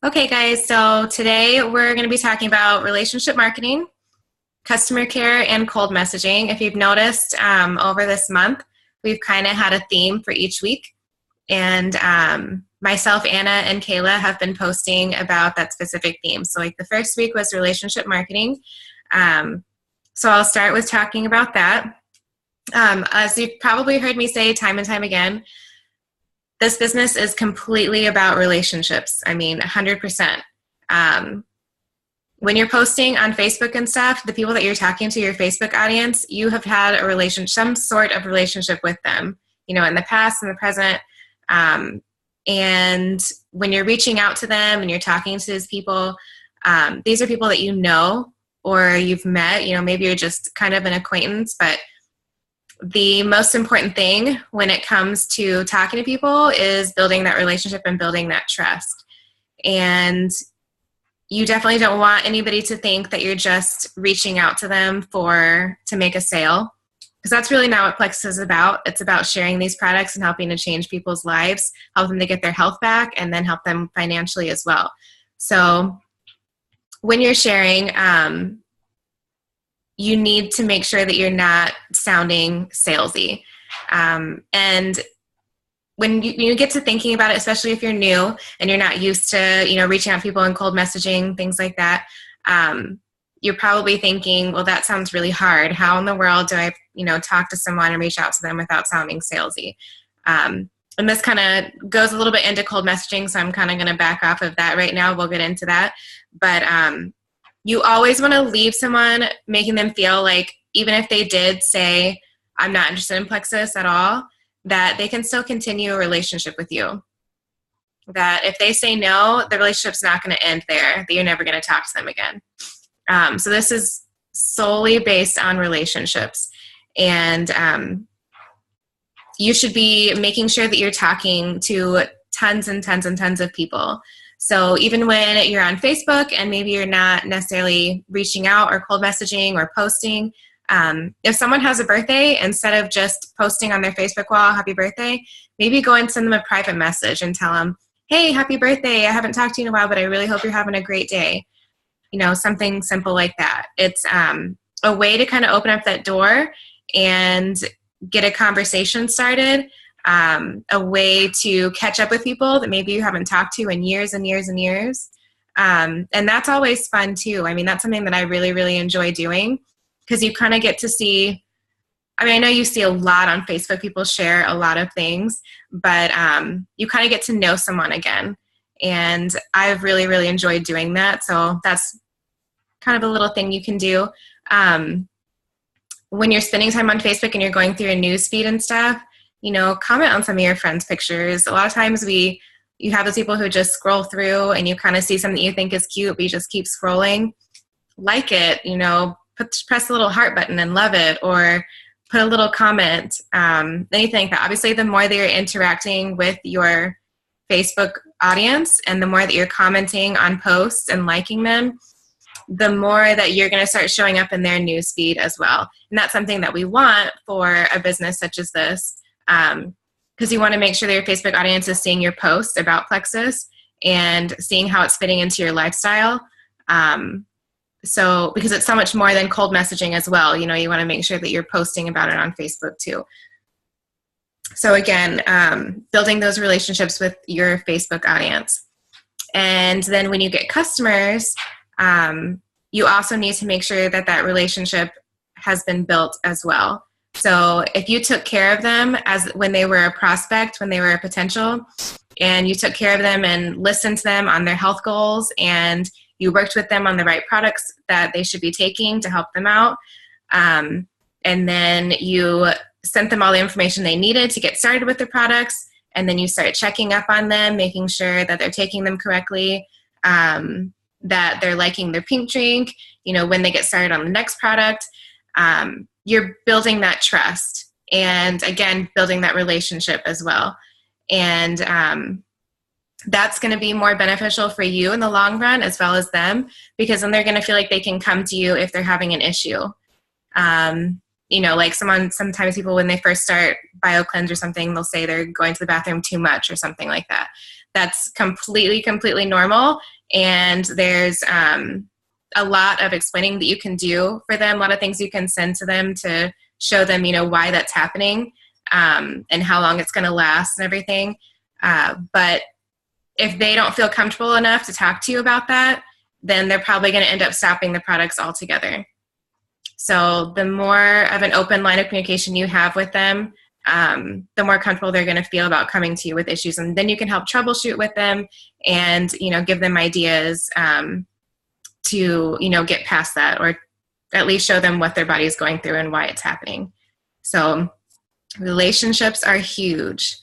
Okay, guys, so today we're going to be talking about relationship marketing, customer care, and cold messaging. If you've noticed, over this month, we've kind of had a theme for each week. And myself, Anna, and Kayla have been posting about that specific theme. So like the first week was relationship marketing. So I'll start with talking about that. As you've probably heard me say time and time again, this business is completely about relationships. I mean, 100%. When you're posting on Facebook and stuff, the people that you're talking to, your Facebook audience, you have had a relationship, some sort of relationship with them, you know, in the past, in the present. And when you're reaching out to them and you're talking to these people, these are people that you know or you've met, you know, maybe you're just kind of an acquaintance, but the most important thing when it comes to talking to people is building that relationship and building that trust. And you definitely don't want anybody to think that you're just reaching out to them to make a sale, because that's really not what Plex is about. It's about sharing these products and helping to change people's lives, help them to get their health back, and then help them financially as well. So when you're sharing, you need to make sure that you're not sounding salesy. And when you get to thinking about it, especially if you're new and you're not used to, you know, reaching out to people and cold messaging, things like that, you're probably thinking, well, that sounds really hard. How in the world do I, you know, talk to someone and reach out to them without sounding salesy? And this kind of goes a little bit into cold messaging, so I'm kind of going to back off of that right now. We'll get into that. But you always want to leave someone making them feel like, even if they did say, I'm not interested in Plexus at all, that they can still continue a relationship with you. That if they say no, the relationship's not going to end there, that you're never going to talk to them again. So this is solely based on relationships. And you should be making sure that you're talking to tons and tons and tons of people. So even when you're on Facebook and maybe you're not necessarily reaching out or cold messaging or posting, if someone has a birthday, instead of just posting on their Facebook wall, happy birthday, maybe go and send them a private message and tell them, hey, happy birthday. I haven't talked to you in a while, but I really hope you're having a great day. You know, something simple like that. It's a way to kind of open up that door and get a conversation started. A way to catch up with people that maybe you haven't talked to in years and years and years. And that's always fun too. I mean, that's something that I really, really enjoy doing, because you kind of get to see, I mean, I know you see a lot on Facebook, people share a lot of things, but you kind of get to know someone again. And I've really, really enjoyed doing that. So that's kind of a little thing you can do. When you're spending time on Facebook and you're going through a news feed and stuff, you know, comment on some of your friends' pictures. A lot of times you have those people who just scroll through and you kind of see something you think is cute, but you just keep scrolling. Like it, you know, press the little heart button and love it, or put a little comment, anything like that. Obviously, the more that you're interacting with your Facebook audience and the more that you're commenting on posts and liking them, the more that you're going to start showing up in their news feed as well. And that's something that we want for a business such as this. Because you want to make sure that your Facebook audience is seeing your post about Plexus and seeing how it's fitting into your lifestyle. So because it's so much more than cold messaging as well, you know, you want to make sure that you're posting about it on Facebook too. So again, building those relationships with your Facebook audience. And then when you get customers, you also need to make sure that that relationship has been built as well. So if you took care of them as when they were a prospect, when they were a potential, and you took care of them and listened to them on their health goals, and you worked with them on the right products that they should be taking to help them out, and then you sent them all the information they needed to get started with the products, and then you start checking up on them, making sure that they're taking them correctly, that they're liking their pink drink, you know, when they get started on the next product, you're building that trust, and again, building that relationship as well. And that's going to be more beneficial for you in the long run as well as them, because then they're going to feel like they can come to you if they're having an issue. You know, like sometimes people, when they first start BioCleanse or something, they'll say they're going to the bathroom too much or something like that. That's completely normal. And there's a lot of explaining that you can do for them, a lot of things you can send to them to show them, why that's happening, and how long it's going to last and everything. But if they don't feel comfortable enough to talk to you about that, then they're probably going to end up stopping the products altogether. So the more of an open line of communication you have with them, the more comfortable they're going to feel about coming to you with issues. And then you can help troubleshoot with them and, give them ideas to, get past that, or at least show them what their body is going through and why it's happening. So relationships are huge.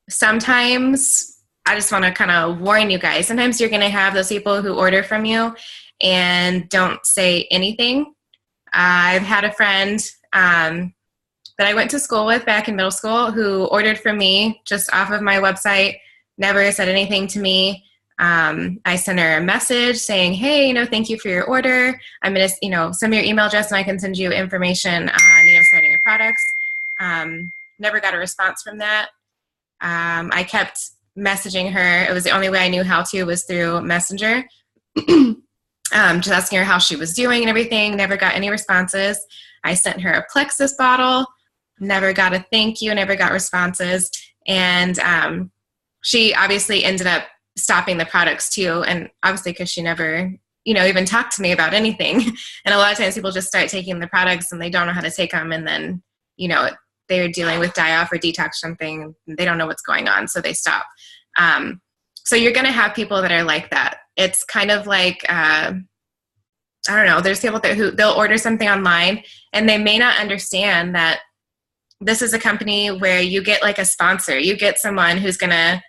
Sometimes, I just want to kind of warn you guys, sometimes you're going to have those people who order from you and don't say anything. I've had a friend that I went to school with back in middle school who ordered from me just off of my website, never said anything to me. I sent her a message saying, hey, thank you for your order. I'm going to, send me your email address and I can send you information on, starting your products. Never got a response from that. I kept messaging her. It was the only way I knew how to, was through Messenger. Just asking her how she was doing and everything. Never got any responses. I sent her a Plexus bottle. Never got a thank you. Never got responses. And she obviously ended up stopping the products too. And obviously because she never, even talked to me about anything. And a lot of times people just start taking the products and they don't know how to take them. And then, they're dealing with die-off or detox something. They don't know what's going on, so they stop. So you're going to have people that are like that. It's kind of like, I don't know, there's people who they'll order something online and they may not understand that this is a company where you get like a sponsor. You get someone who's going to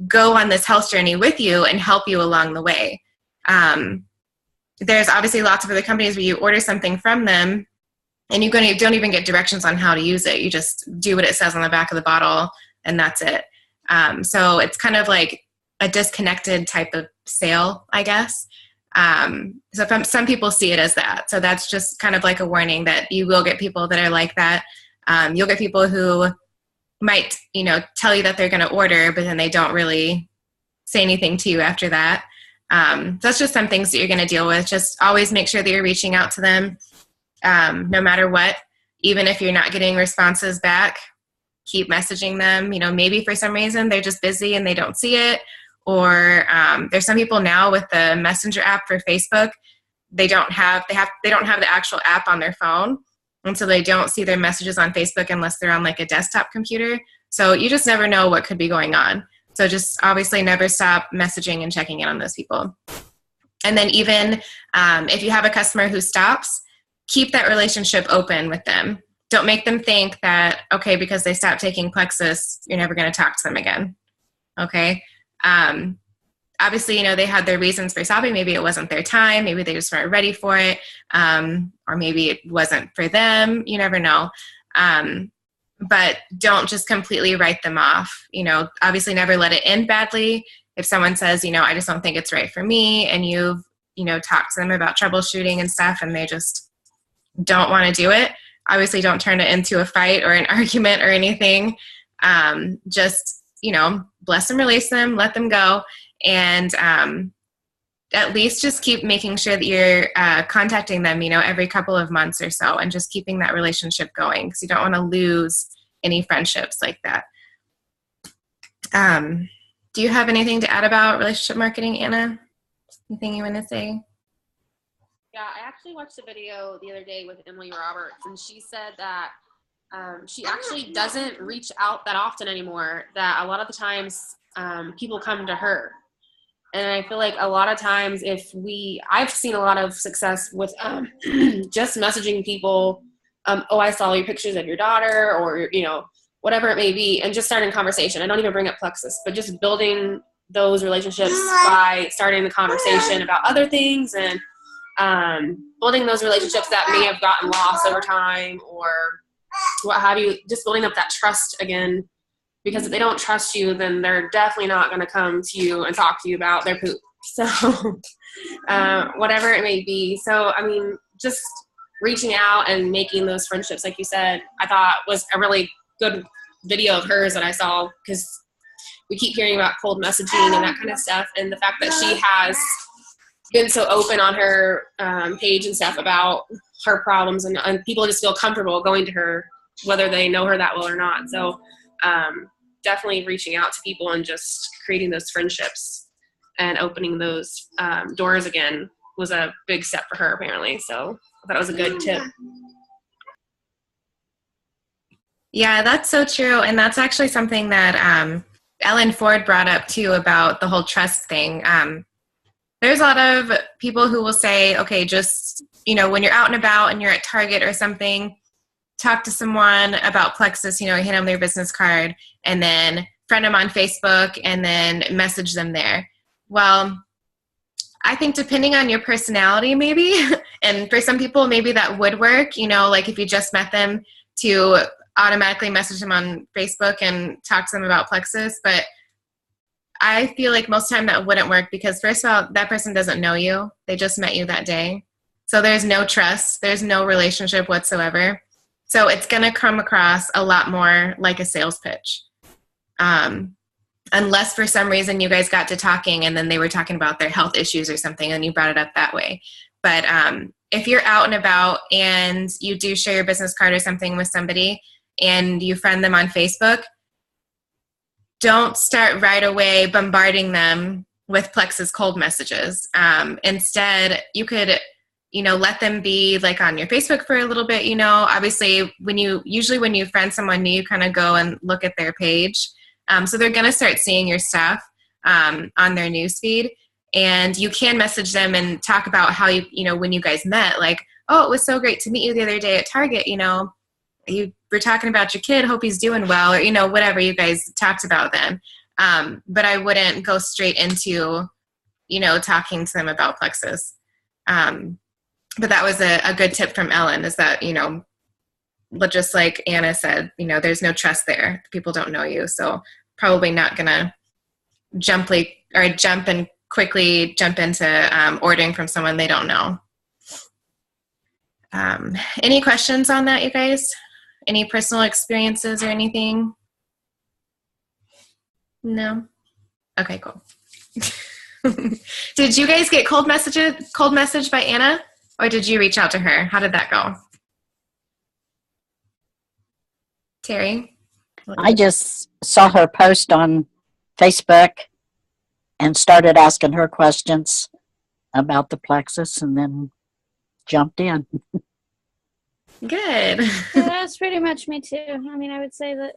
go on this health journey with you and help you along the way. There's obviously lots of other companies where you order something from them and you don't even get directions on how to use it. You just do what it says on the back of the bottle and that's it. So it's kind of like a disconnected type of sale, I guess. So some people see it as that. So that's just kind of like a warning that you will get people that are like that. You'll get people who might, tell you that they're going to order, but then they don't really say anything to you after that. So that's just some things that you're going to deal with. Just always make sure that you're reaching out to them, no matter what. Even if you're not getting responses back, keep messaging them. Maybe for some reason they're just busy and they don't see it. Or there's some people now with the Messenger app for Facebook, they don't have the actual app on their phone. And so they don't see their messages on Facebook unless they're on like a desktop computer. So you just never know what could be going on. So just obviously never stop messaging and checking in on those people. And then even if you have a customer who stops, keep that relationship open with them. Don't make them think that, okay, because they stopped taking Plexus, you're never going to talk to them again. Okay. Obviously, they had their reasons for stopping. Maybe it wasn't their time. Maybe they just weren't ready for it. Or maybe it wasn't for them. You never know. But don't just completely write them off. Obviously never let it end badly. If someone says, I just don't think it's right for me, and you've, talked to them about troubleshooting and stuff, and they just don't want to do it, obviously don't turn it into a fight or an argument or anything. Just, bless them, release them, let them go. And at least just keep making sure that you're contacting them, every couple of months or so, and just keeping that relationship going, because you don't want to lose any friendships like that. Do you have anything to add about relationship marketing, Anna? Anything you want to say? Yeah, I actually watched a video the other day with Emily Roberts, and she said that she actually doesn't reach out that often anymore, that a lot of the times people come to her. And I feel like a lot of times I've seen a lot of success with just messaging people, I saw your pictures of your daughter, or, whatever it may be, and just starting a conversation. I don't even bring up Plexus, but just building those relationships by starting the conversation about other things, and building those relationships that may have gotten lost over time or what have you, just building up that trust again. Because if they don't trust you, then they're definitely not going to come to you and talk to you about their poop. So whatever it may be. So, just reaching out and making those friendships, like you said, I thought was a really good video of hers that I saw, because we keep hearing about cold messaging and that kind of stuff. And the fact that she has been so open on her page and stuff about her problems, and people just feel comfortable going to her, whether they know her that well or not. So definitely reaching out to people and just creating those friendships and opening those doors again was a big step for her, apparently. So I thought it was a good tip. Yeah, that's so true. And that's actually something that Ellen Ford brought up too, about the whole trust thing. There's a lot of people who will say, okay, just, when you're out and about and you're at Target or something, talk to someone about Plexus, hand them their business card, and then friend them on Facebook and then message them there. Well, I think depending on your personality, maybe, and for some people, maybe that would work, like if you just met them, to automatically message them on Facebook and talk to them about Plexus. But I feel like most of the time that wouldn't work, because first of all, that person doesn't know you. They just met you that day. So there's no trust. There's no relationship whatsoever. So it's going to come across a lot more like a sales pitch. Unless for some reason you guys got to talking and then they were talking about their health issues or something and you brought it up that way. But if you're out and about and you do share your business card or something with somebody and you friend them on Facebook, don't start right away bombarding them with Plexus cold messages. Instead, you could, let them be like on your Facebook for a little bit. Obviously when you friend someone new, you kind of go and look at their page. So they're going to start seeing your stuff on their newsfeed, and you can message them and talk about how when you guys met, like, oh, it was so great to meet you the other day at Target. You were talking about your kid, hope he's doing well, or, whatever you guys talked about then. But I wouldn't go straight into, talking to them about Plexus. But that was a good tip from Ellen, is that, but just like Anna said, there's no trust there. People don't know you. So probably not going to jump and quickly jump into ordering from someone they don't know. Any questions on that, you guys? Any personal experiences or anything? No? Okay, cool. Did you guys get cold message by Anna, or did you reach out to her? How did that go? Terry? I just saw her post on Facebook and started asking her questions about the Plexus and then jumped in. Good. Yeah, that's pretty much me too. I would say that,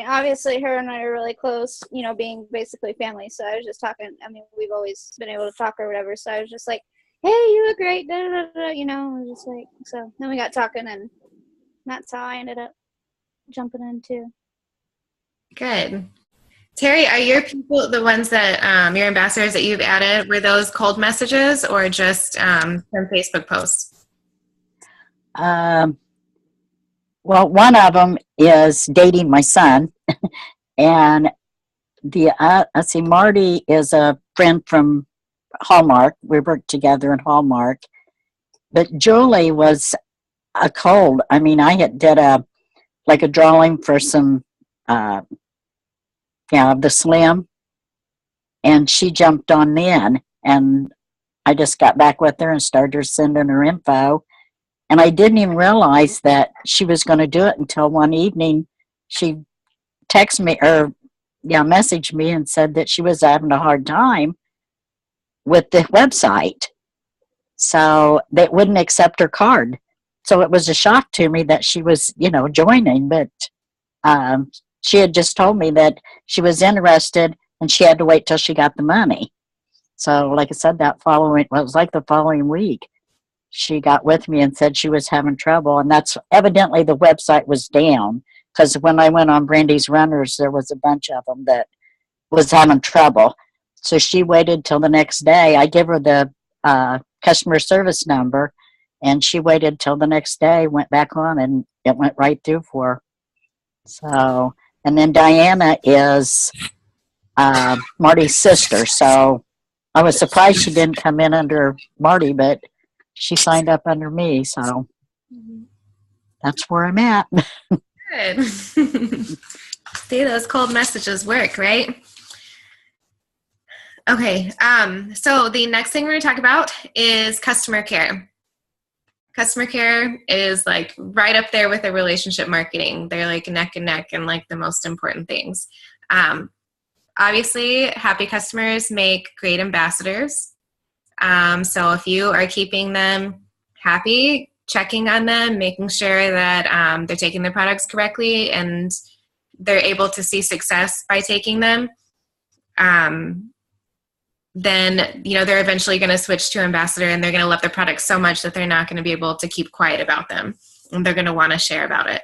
obviously her and I are really close, being basically family. So I was just talking, we've always been able to talk or whatever. So I was just like, hey, you look great, da, da, da, just like, so then we got talking, and that's how I ended up jumping in too. Good. Terry, are your people the ones that, your ambassadors that you've added, were those cold messages or just from Facebook posts? Well, one of them is dating my son, and Marty is a friend from Hallmark. We worked together in Hallmark, but Julie was a cold. I did a drawing for some, the Slim, and she jumped on then, and I just got back with her and started sending her info. And I didn't even realize that she was going to do it until one evening she texted me messaged me and said that she was having a hard time with the website. So they wouldn't accept her card. So it was a shock to me that she was, joining, but she had just told me that she was interested and she had to wait till she got the money. So like I said, it was like the following week, she got with me and said she was having trouble, and that's evidently the website was down, because when I went on Brandy's Runners, there was a bunch of them that was having trouble. So she waited till the next day. I gave her the customer service number, and she waited till the next day, went back on, and it went right through for her. So, and then Diana is Marty's sister, so I was surprised she didn't come in under Marty, but she signed up under me, so that's where I'm at. Good. See, those cold messages work, right? Okay, so the next thing we're going to talk about is customer care. Customer care is like right up there with the relationship marketing. They're like neck and neck and like the most important things. Obviously, happy customers make great ambassadors. So if you are keeping them happy, checking on them, making sure that they're taking their products correctly and they're able to see success by taking them, then, you know, they're eventually going to switch to ambassador and they're going to love their products so much that they're not going to be able to keep quiet about them. And they're going to want to share about it.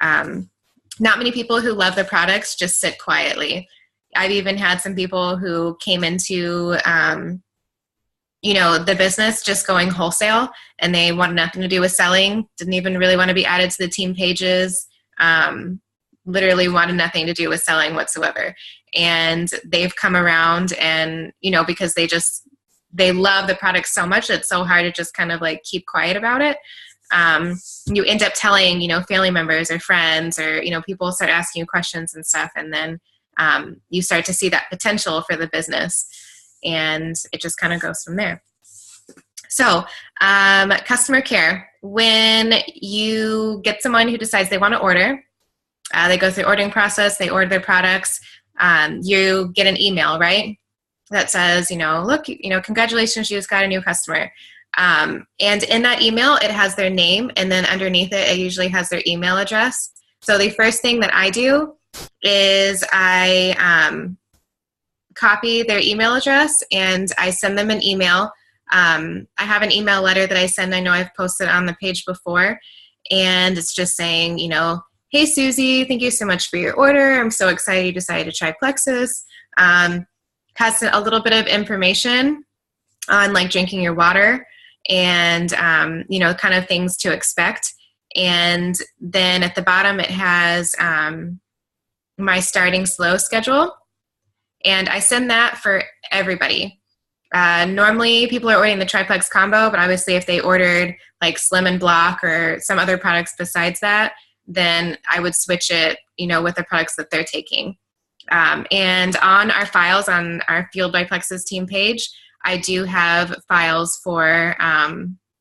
Not many people who love the products just sit quietly. I've even had some people who came into, you know, the business just going wholesale and they wanted nothing to do with selling, didn't even really want to be added to the team pages, literally wanted nothing to do with selling whatsoever. And they've come around and, you know, because they love the product so much, it's so hard to just kind of like keep quiet about it. You end up telling, you know, family members or friends or, you know, people start asking you questions and stuff. And then you start to see that potential for the business and it just kind of goes from there. So customer care, when you get someone who decides they want to order, they go through the ordering process, they order their products, you get an email, right? That says, you know, look, you know, congratulations, you just got a new customer. And in that email, it has their name, and then underneath it, it usually has their email address. So the first thing that I do is I copy their email address and I send them an email. I have an email letter that I send. I know I've posted on the page before, and it's just saying, you know, hey, Susie, thank you so much for your order. I'm so excited you decided to try Plexus. Has a little bit of information on like drinking your water and, you know, kind of things to expect. And then at the bottom, it has my starting slow schedule. And I send that for everybody. Normally, people are ordering the triplex combo, but obviously if they ordered like Slim and Block or some other products besides that, then I would switch it, you know, with the products that they're taking. And on our files on our Fueled by Plexus team page, I do have files for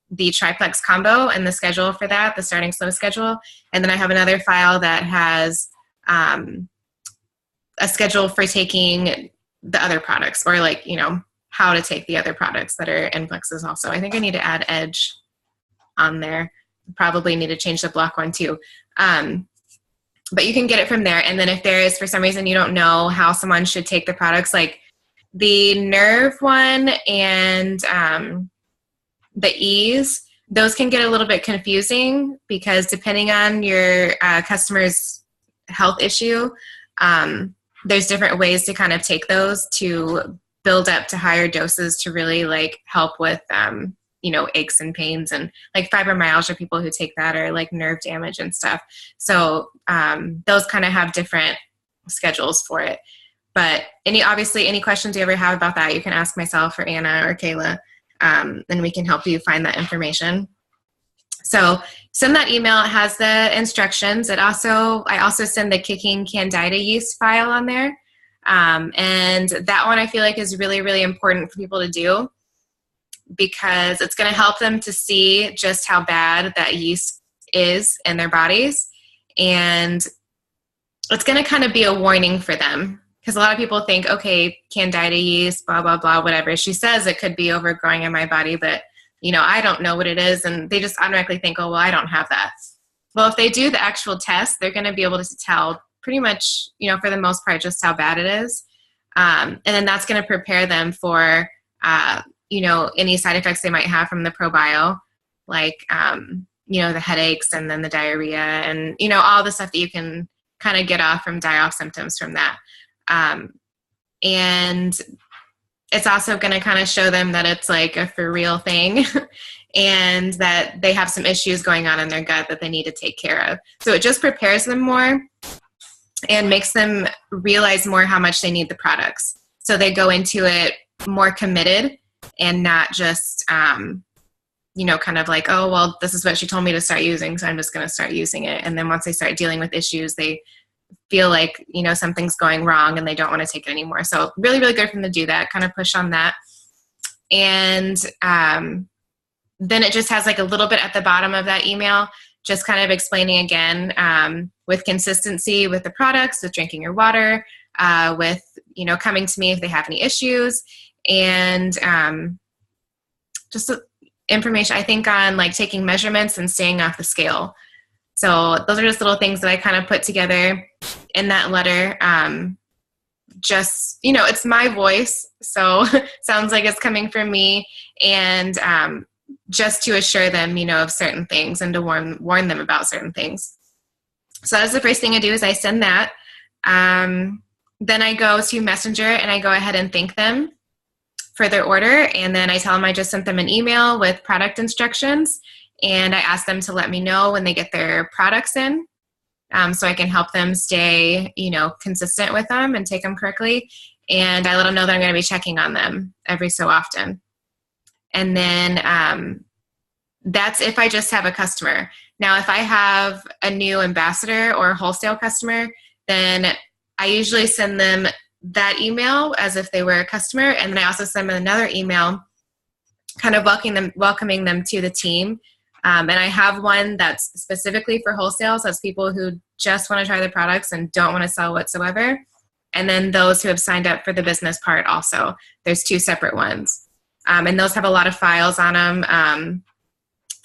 the triplex combo and the schedule for that, the starting slow schedule. And then I have another file that has a schedule for taking the other products, or like, you know, how to take the other products that are in Plexus also. I think I need to add Edge on there. Probably need to change the Block one too. But you can get it from there. And then if there is, for some reason, you don't know how someone should take the products, like the Nerve one and the Ease, those can get a little bit confusing because depending on your customer's health issue, there's different ways to kind of take those to build up to higher doses to really like help with you know, aches and pains and like fibromyalgia, people who take that, or like nerve damage and stuff. So those kind of have different schedules for it. But obviously any questions you ever have about that, you can ask myself or Anna or Kayla, and we can help you find that information. So send that email. It has the instructions. I also send the kicking candida yeast file on there. And that one I feel like is really, really important for people to do, because it's going to help them to see just how bad that yeast is in their bodies. And it's going to kind of be a warning for them, because a lot of people think, okay, candida yeast, blah, blah, blah, whatever. She says it could be overgrowing in my body, but, you know, I don't know what it is. And they just automatically think, oh, well, I don't have that. Well, if they do the actual test, they're going to be able to tell pretty much, you know, for the most part, just how bad it is. And then that's going to prepare them for, you know, any side effects they might have from the ProBio, like, you know, the headaches and then the diarrhea and, you know, all the stuff that you can kind of get off symptoms from that. And it's also going to kind of show them that it's like a for real thing and that they have some issues going on in their gut that they need to take care of. So it just prepares them more and makes them realize more how much they need the products. So they go into it more committed and not just, you know, kind of like, oh, well, this is what she told me to start using, so I'm just going to start using it. And then once they start dealing with issues, they feel like, you know, something's going wrong and they don't want to take it anymore. So really, really good for them to do that, kind of push on that. And then it just has like a little bit at the bottom of that email, just kind of explaining again, with consistency with the products, with drinking your water, with, you know, coming to me if they have any issues, and just information, I think, on like taking measurements and staying off the scale. So those are just little things that I kind of put together in that letter. Just, you know, it's my voice, so sounds like it's coming from me, and just to assure them, you know, of certain things and to warn them about certain things. So that's the first thing I do, is I send that. Then I go to Messenger and I go ahead and thank them for their order, and then I tell them I just sent them an email with product instructions, and I ask them to let me know when they get their products in, so I can help them stay, you know, consistent with them and take them correctly. And I let them know that I'm going to be checking on them every so often. And then that's if I just have a customer. Now, if I have a new ambassador or wholesale customer, then I usually send them that email as if they were a customer, and then I also send them another email kind of welcoming them to the team. And I have one that's specifically for wholesale, so that's people who just want to try the products and don't want to sell whatsoever. And then those who have signed up for the business part also. There's 2 separate ones. And those have a lot of files on them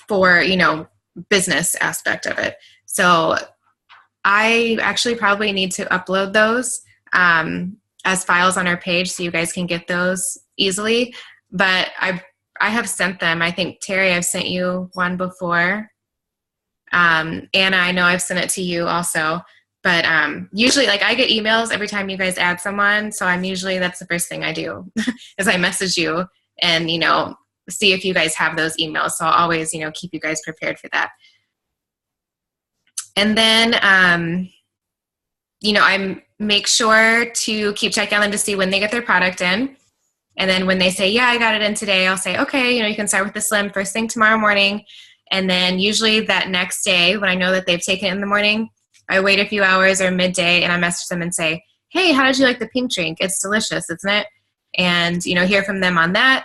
for, you know, business aspect of it. So I actually probably need to upload those as files on our page so you guys can get those easily. But I have sent them. I think, Terry, I've sent you one before. Anna, I know I've sent it to you also. But usually, like, I get emails every time you guys add someone. So that's the first thing I do is I message you and, you know, see if you guys have those emails. So I'll always, you know, keep you guys prepared for that. And then, you know, I make sure to keep checking on them to see when they get their product in. And then when they say, yeah, I got it in today, I'll say, okay, you know, you can start with the Slim first thing tomorrow morning. And then usually that next day, when I know that they've taken it in the morning, I wait a few hours or midday and I message them and say, hey, how did you like the pink drink? It's delicious, isn't it? And, you know, hear from them on that.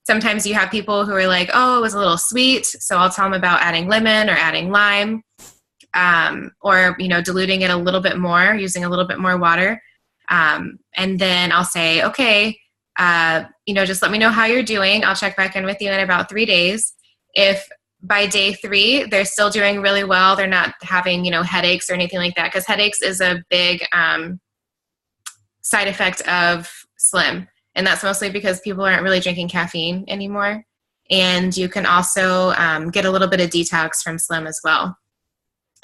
Sometimes you have people who are like, oh, it was a little sweet. So I'll tell them about adding lemon or adding lime. Or, you know, diluting it a little bit more, using a little bit more water. And then I'll say, okay, you know, just let me know how you're doing. I'll check back in with you in about 3 days. If by day 3, they're still doing really well, they're not having, you know, headaches or anything like that, because headaches is a big side effect of Slim. And that's mostly because people aren't really drinking caffeine anymore. And you can also get a little bit of detox from Slim as well.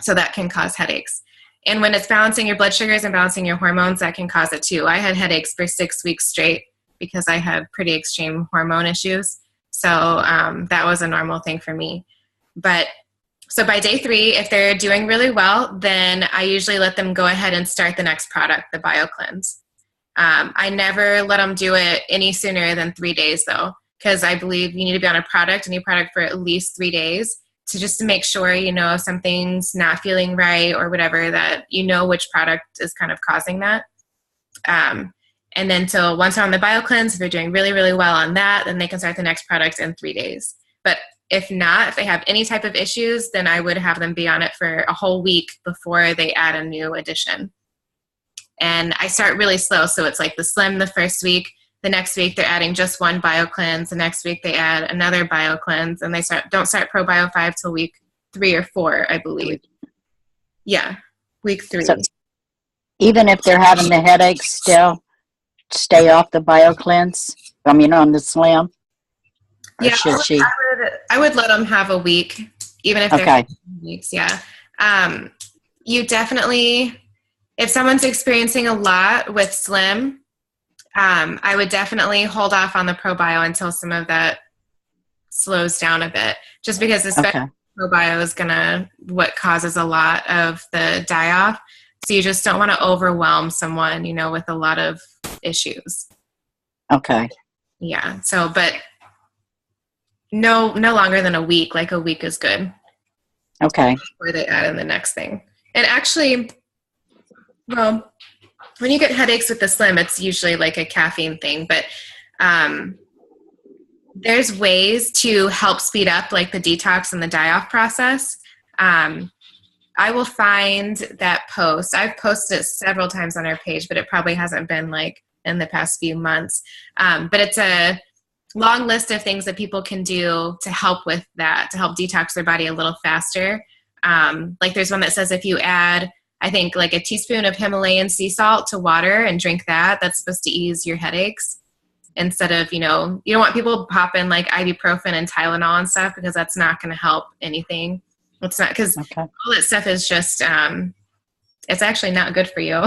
So that can cause headaches. And when it's balancing your blood sugars and balancing your hormones, that can cause it too. I had headaches for 6 weeks straight because I had pretty extreme hormone issues. So that was a normal thing for me. But so by day 3, if they're doing really well, then I usually let them go ahead and start the next product, the BioCleanse. I never let them do it any sooner than 3 days though, because I believe you need to be on a new product for at least 3 days. To just to make sure, you know, if something's not feeling right or whatever, that you know which product is kind of causing that. And then so once they're on the BioCleanse, if they're doing really, really well on that, then they can start the next product in 3 days. But if not, if they have any type of issues, then I would have them be on it for a whole week before they add a new addition. And I start really slow. So it's like the Slim the first week. The next week, they're adding just one BioCleanse. The next week, they add another BioCleanse. And they don't start ProBio 5 till week 3 or 4, I believe. Yeah, week 3. So even if they're having the headaches still, stay off the BioCleanse? I mean, on the Slim? Or Yeah, I would let them have a week, even if they're weeks, yeah. You definitely, if someone's experiencing a lot with Slim, I would definitely hold off on the ProBio until some of that slows down a bit, just because especially ProBio is what causes a lot of the die-off. So you just don't want to overwhelm someone, you know, with a lot of issues. Okay. Yeah. So, but no longer than a week. Like a week is good. Okay. Before they add in the next thing. And actually, Well, when you get headaches with the Slim, it's usually like a caffeine thing, but there's ways to help speed up like the detox and the die-off process. I will find that post. I've posted it several times on our page, but it probably hasn't been like in the past few months. But it's a long list of things that people can do to help with that, to help detox their body a little faster. Like there's one that says if you add, I think like a teaspoon of Himalayan sea salt to water and drink that, that's supposed to ease your headaches. Instead of, you don't want people popping like ibuprofen and Tylenol and stuff, because that's not going to help anything. It's not, because all that stuff is just, it's actually not good for you.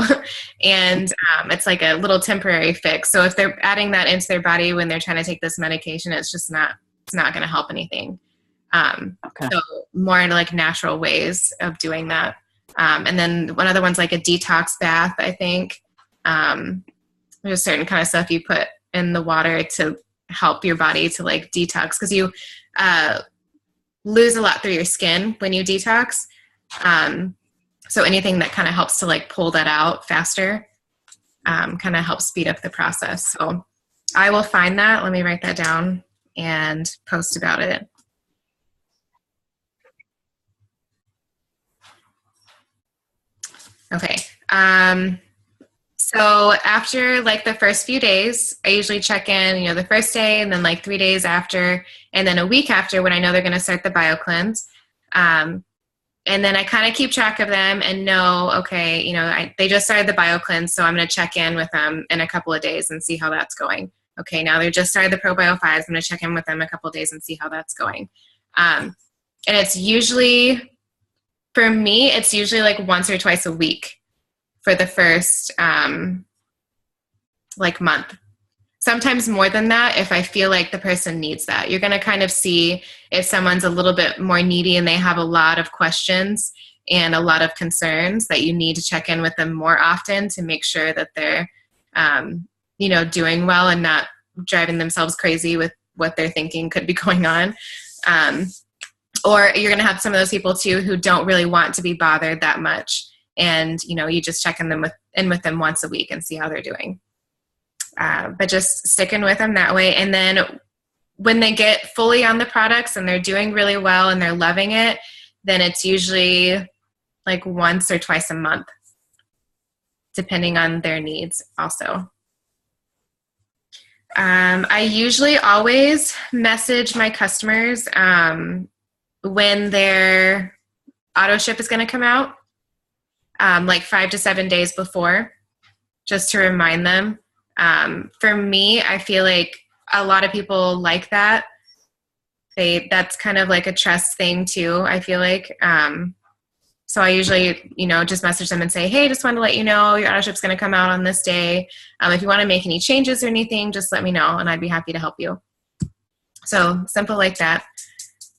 And it's like a little temporary fix. So if they're adding that into their body when they're trying to take this medication, it's not going to help anything. So more into like natural ways of doing that. And then one other one's like a detox bath, I think. There's certain kind of stuff you put in the water to help your body to like detox, because you lose a lot through your skin when you detox. So anything that kind of helps to like pull that out faster kind of helps speed up the process. So I will find that. Let me write that down and post about it. Okay. So after like the first few days, I usually check in, the first day, and then like 3 days after, and then a week after when I know they're going to start the BioCleanse. And then I kind of keep track of them and know, okay, they just started the BioCleanse, so I'm going to check in with them in a couple of days and see how that's going. Okay, now they just started the ProBio 5s. I'm going to check in with them a couple of days and see how that's going. And it's usually, for me, it's usually like once or twice a week for the first like month. Sometimes more than that if I feel like the person needs that. You're going to kind of see if someone's a little bit more needy and they have a lot of questions and a lot of concerns, that you need to check in with them more often to make sure that they're doing well and not driving themselves crazy with what they're thinking could be going on. Or you're going to have some of those people too who don't really want to be bothered that much, and you just check in with them once a week and see how they're doing. But just sticking with them that way. And then when they get fully on the products and they're doing really well and they're loving it, then it's usually like once or twice a month, depending on their needs also. I usually always message my customers when their auto ship is going to come out, like 5 to 7 days before, just to remind them. For me, I feel like a lot of people like that. That's kind of like a trust thing too, I feel like. So I usually, just message them and say, hey, just wanted to let you know your auto ship's going to come out on this day. If you want to make any changes or anything, just let me know and I'd be happy to help you. So simple like that.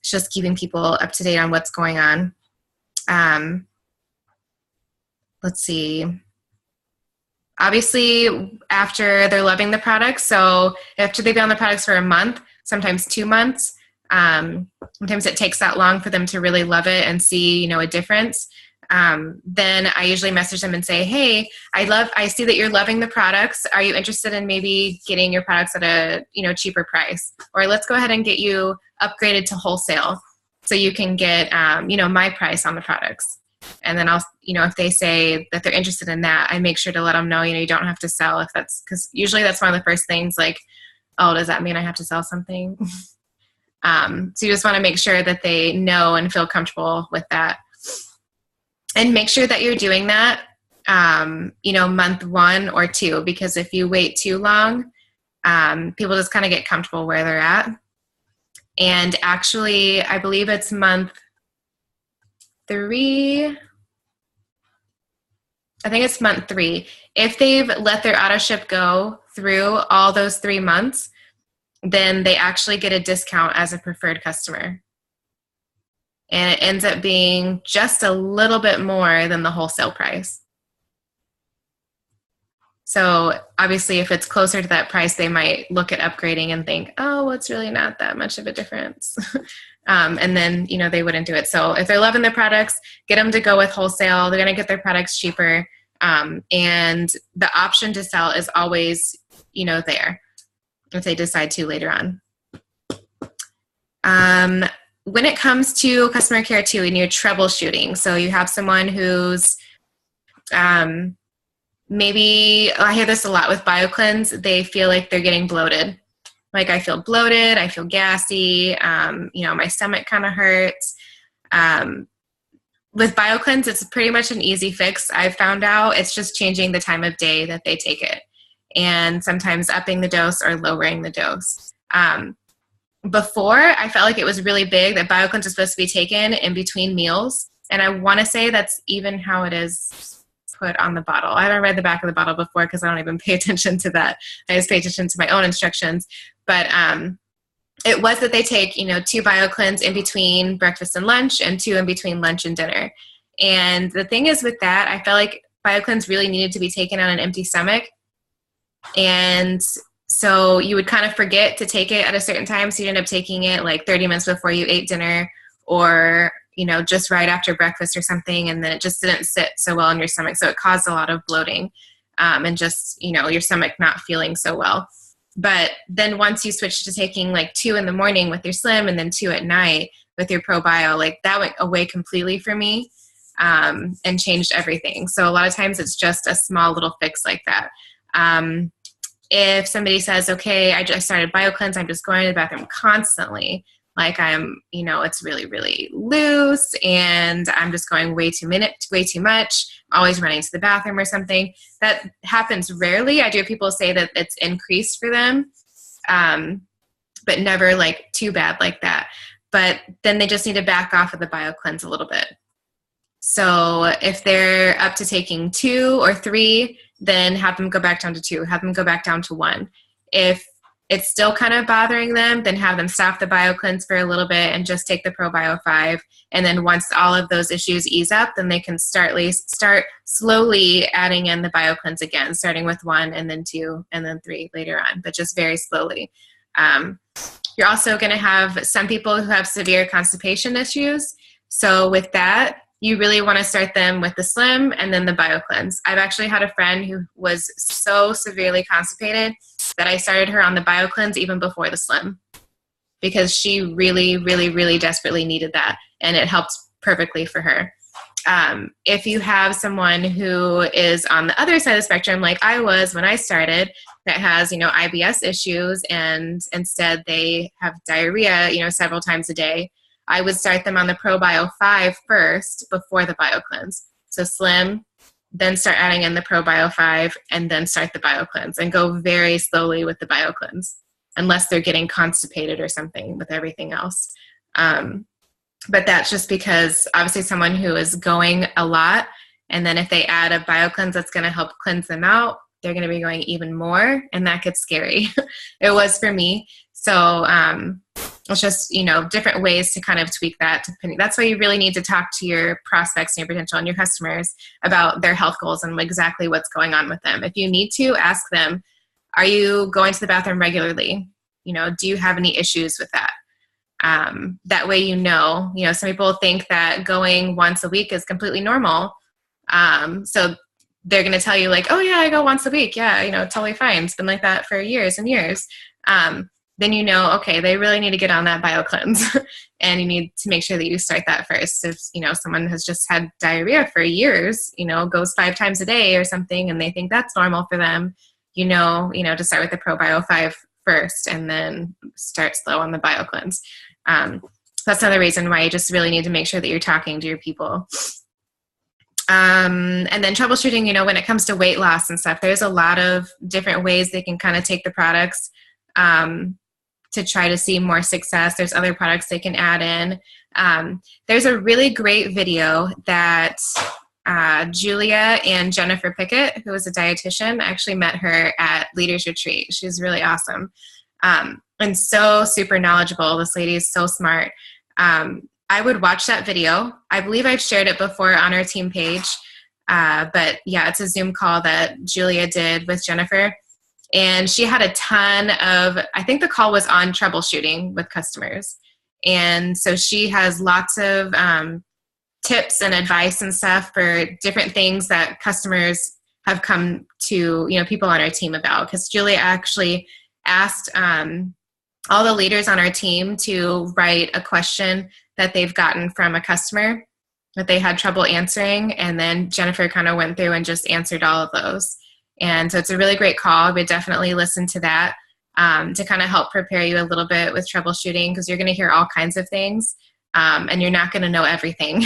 It's just keeping people up to date on what's going on. Let's see. Obviously, after they're loving the products, so after they've been on the products for a month, sometimes 2 months, sometimes it takes that long for them to really love it and see, a difference. Then I usually message them and say, hey, I see that you're loving the products. Are you interested in maybe getting your products at a, cheaper price? Or let's go ahead and get you upgraded to wholesale so you can get, my price on the products. And then I'll, if they say that they're interested in that, I make sure to let them know, you don't have to sell because usually that's one of the first things, like, oh, does that mean I have to sell something? So you just want to make sure that they know and feel comfortable with that. And make sure that you're doing that, month 1 or 2, because if you wait too long, people just kind of get comfortable where they're at. And actually, I believe it's month 3. I think it's month 3. If they've let their auto ship go through all those 3 months, then they actually get a discount as a preferred customer. And it ends up being just a little bit more than the wholesale price. So obviously, if it's closer to that price, they might look at upgrading and think, oh, well, it's really not that much of a difference. And then, they wouldn't do it. So if they're loving their products, get them to go with wholesale. They're going to get their products cheaper. And the option to sell is always, there if they decide to later on. When it comes to customer care too, and you're troubleshooting, so you have someone who's maybe, I hear this a lot with BioCleanse, they feel like they're getting bloated. Like, I feel bloated, I feel gassy, my stomach kind of hurts. With BioCleanse, it's pretty much an easy fix. I've found out it's just changing the time of day that they take it, and sometimes upping the dose or lowering the dose. Before, I felt like it was really big that BioCleanse is supposed to be taken in between meals, and I want to say that's even how it is put on the bottle. I haven't read the back of the bottle before because I don't even pay attention to that. I just pay attention to my own instructions. But it was that they take, 2 BioCleanse in between breakfast and lunch, and 2 in between lunch and dinner. And the thing is with that, I felt like BioCleanse really needed to be taken on an empty stomach. And so you would kind of forget to take it at a certain time. So you'd end up taking it like 30 minutes before you ate dinner, or, just right after breakfast or something. And then it just didn't sit so well in your stomach. So it caused a lot of bloating, and just, your stomach not feeling so well. But then once you switch to taking like 2 in the morning with your Slim, and then 2 at night with your ProBio, like that went away completely for me, and changed everything. So a lot of times it's just a small little fix like that. If somebody says, okay, I just started BioCleanse, I'm just going to the bathroom constantly, like I'm, it's really, really loose, and I'm just going way too much, always running to the bathroom or something. That happens rarely. I do have people say that it's increased for them, but never like too bad like that. But then they just need to back off of the BioCleanse a little bit. So if they're up to taking 2 or 3, then have them go back down to 2, have them go back down to 1. If it's still kind of bothering them, then have them stop the BioCleanse for a little bit and just take the ProBio 5. And then once all of those issues ease up, then they can start slowly adding in the BioCleanse again, starting with 1 and then 2 and then 3 later on, but just very slowly. You're also going to have some people who have severe constipation issues. So with that, you really want to start them with the Slim and then the BioCleanse. I've actually had a friend who was so severely constipated that I started her on the BioCleanse even before the Slim, because she really, really, really desperately needed that, and it helped perfectly for her. If you have someone who is on the other side of the spectrum, like I was when I started, that has, IBS issues, and instead they have diarrhea, several times a day, I would start them on the ProBio 5 first before the BioCleanse. So Slim, then start adding in the ProBio 5, and then start the BioCleanse, and go very slowly with the BioCleanse, unless they're getting constipated or something with everything else. But that's just because obviously someone who is going a lot, and then if they add a BioCleanse that's going to help cleanse them out, they're going to be going even more, and that gets scary. It was for me. So it's just, different ways to kind of tweak that. That's why you really need to talk to your prospects and your potential and your customers about their health goals and exactly what's going on with them. If you need to, ask them, are you going to the bathroom regularly? Do you have any issues with that? That way, some people think that going once a week is completely normal. So they're going to tell you like, oh yeah, I go once a week. Yeah, totally fine. It's been like that for years and years. Then okay, they really need to get on that BioCleanse, and you need to make sure that you start that first. If, someone has just had diarrhea for years, goes 5 times a day or something, and they think that's normal for them, to start with the ProBio 5 first, and then start slow on the BioCleanse. That's another reason why you just really need to make sure that you're talking to your people. And then troubleshooting, when it comes to weight loss and stuff, there's a lot of different ways they can kind of take the products to try to see more success. There's other products they can add in. There's a really great video that Julia and Jennifer Pickett, who is a dietitian, I actually met her at Leaders Retreat. She's really awesome, and so super knowledgeable. This lady is so smart. I would watch that video. I believe I've shared it before on our team page. But yeah, it's a Zoom call that Julia did with Jennifer. And she had a ton of, I think the call was on troubleshooting with customers. And so she has lots of tips and advice and stuff for different things that customers have come to, people on our team about. Because Julia actually asked all the leaders on our team to write a question that they've gotten from a customer that they had trouble answering. And then Jennifer kind of went through and just answered all of those. And so it's a really great call. I would definitely listen to that to kind of help prepare you a little bit with troubleshooting, because you're going to hear all kinds of things and you're not going to know everything.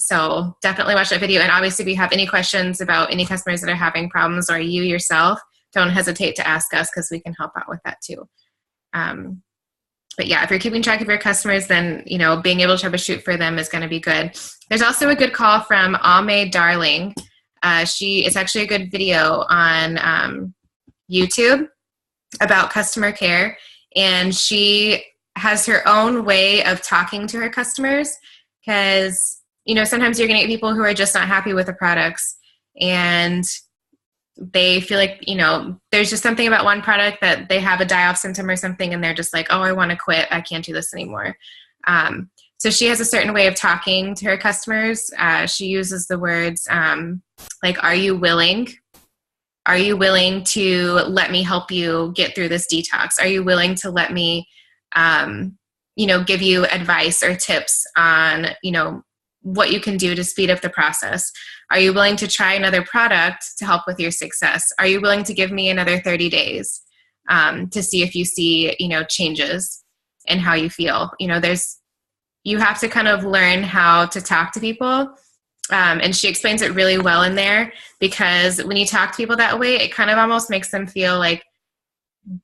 So definitely watch that video. And obviously, if you have any questions about any customers that are having problems or you yourself, don't hesitate to ask us, because we can help out with that too. But yeah, if you're keeping track of your customers, then, being able to troubleshoot for them is going to be good. There's also a good call from Ame Darling. It's actually a good video on YouTube about customer care. And she has her own way of talking to her customers, because, sometimes you're going to get people who are just not happy with the products, and they feel like, there's just something about one product that they have a die-off symptom or something, and they're just like, oh, I want to quit. I can't do this anymore. So she has a certain way of talking to her customers. She uses the words like, are you willing? Are you willing to let me help you get through this detox? Are you willing to let me, give you advice or tips on, what you can do to speed up the process? Are you willing to try another product to help with your success? Are you willing to give me another 30 days to see if you see, changes in how you feel? You have to kind of learn how to talk to people. And she explains it really well in there, because when you talk to people that way, it kind of almost makes them feel like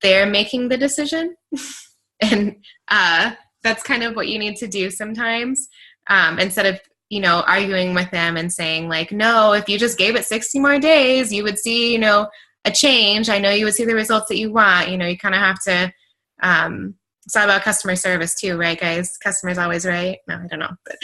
they're making the decision. And that's kind of what you need to do sometimes. Instead of, arguing with them and saying like, no, if you just gave it 60 more days, you would see, a change. I know you would see the results that you want. You kind of have to, it's all about customer service too, right, guys? Customer's always right. No, I don't know. But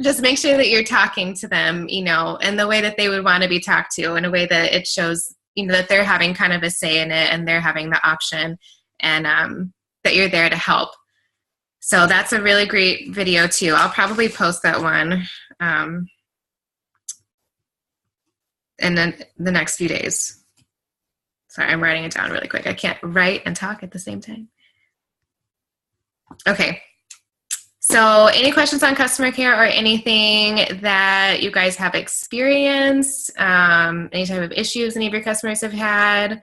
just make sure that you're talking to them, in the way that they would want to be talked to, in a way that it shows, that they're having kind of a say in it and they're having the option, and that you're there to help. So that's a really great video too. I'll probably post that one in the next few days. Sorry, I'm writing it down really quick. I can't write and talk at the same time. Okay. So any questions on customer care or anything that you guys have experienced? Any type of issues any of your customers have had?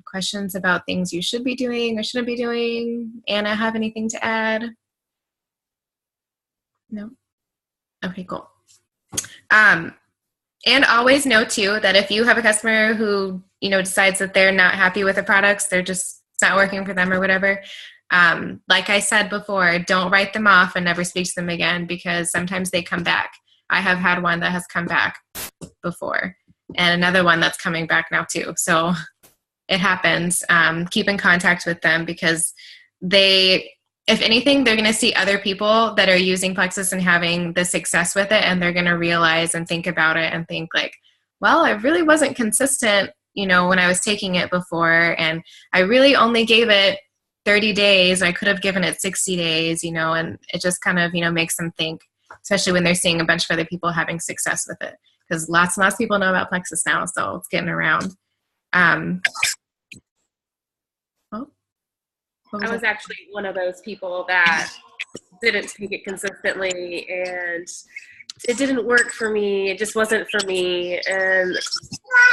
Questions about things you should be doing or shouldn't be doing? Anna, have anything to add? No? Okay, cool. And always know too that if you have a customer who, decides that they're not happy with the products, it's not working for them or whatever, like I said before, don't write them off and never speak to them again, because sometimes they come back. I have had one that has come back before, and another one that's coming back now too. So it happens. Keep in contact with them, because if anything, they're going to see other people that are using Plexus and having the success with it, and they're going to realize and think about it and think like, well, I really wasn't consistent, when I was taking it before, and I really only gave it 30 days. I could have given it 60 days, and it just kind of, makes them think, especially when they're seeing a bunch of other people having success with it, because lots and lots of people know about Plexus now, so it's getting around. I was actually one of those people that didn't take it consistently, and it didn't work for me. It just wasn't for me, and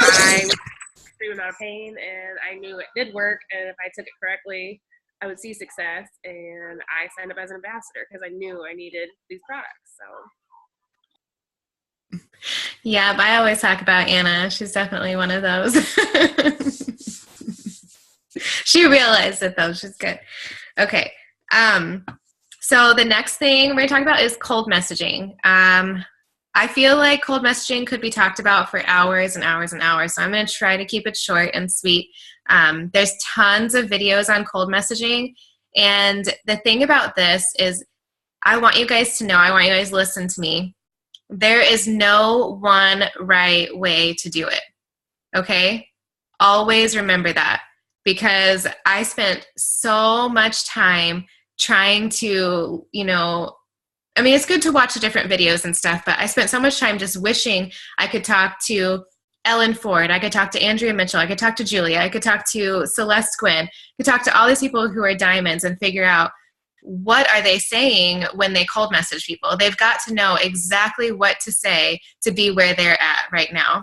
I was in extreme amount of pain, and I knew it did work, and if I took it correctly, I would see success, and I signed up as an ambassador because I knew I needed these products. So yeah, but I always talk about Anna. She's definitely one of those. She realized it though. She's good. Okay. So the next thing we're going to talk about is cold messaging. I feel like cold messaging could be talked about for hours and hours and hours. So I'm going to try to keep it short and sweet. There's tons of videos on cold messaging. And the thing about this is I want you guys to know, I want you guys to listen to me. There is no one right way to do it. Okay? Always remember that, because I spent so much time trying to, I mean, it's good to watch the different videos and stuff, but I spent so much time just wishing I could talk to Ellen Ford, I could talk to Andrea Mitchell, I could talk to Julia, I could talk to Celeste Quinn, I could talk to all these people who are diamonds and figure out what are they saying when they cold message people. They've got to know exactly what to say to be where they're at right now.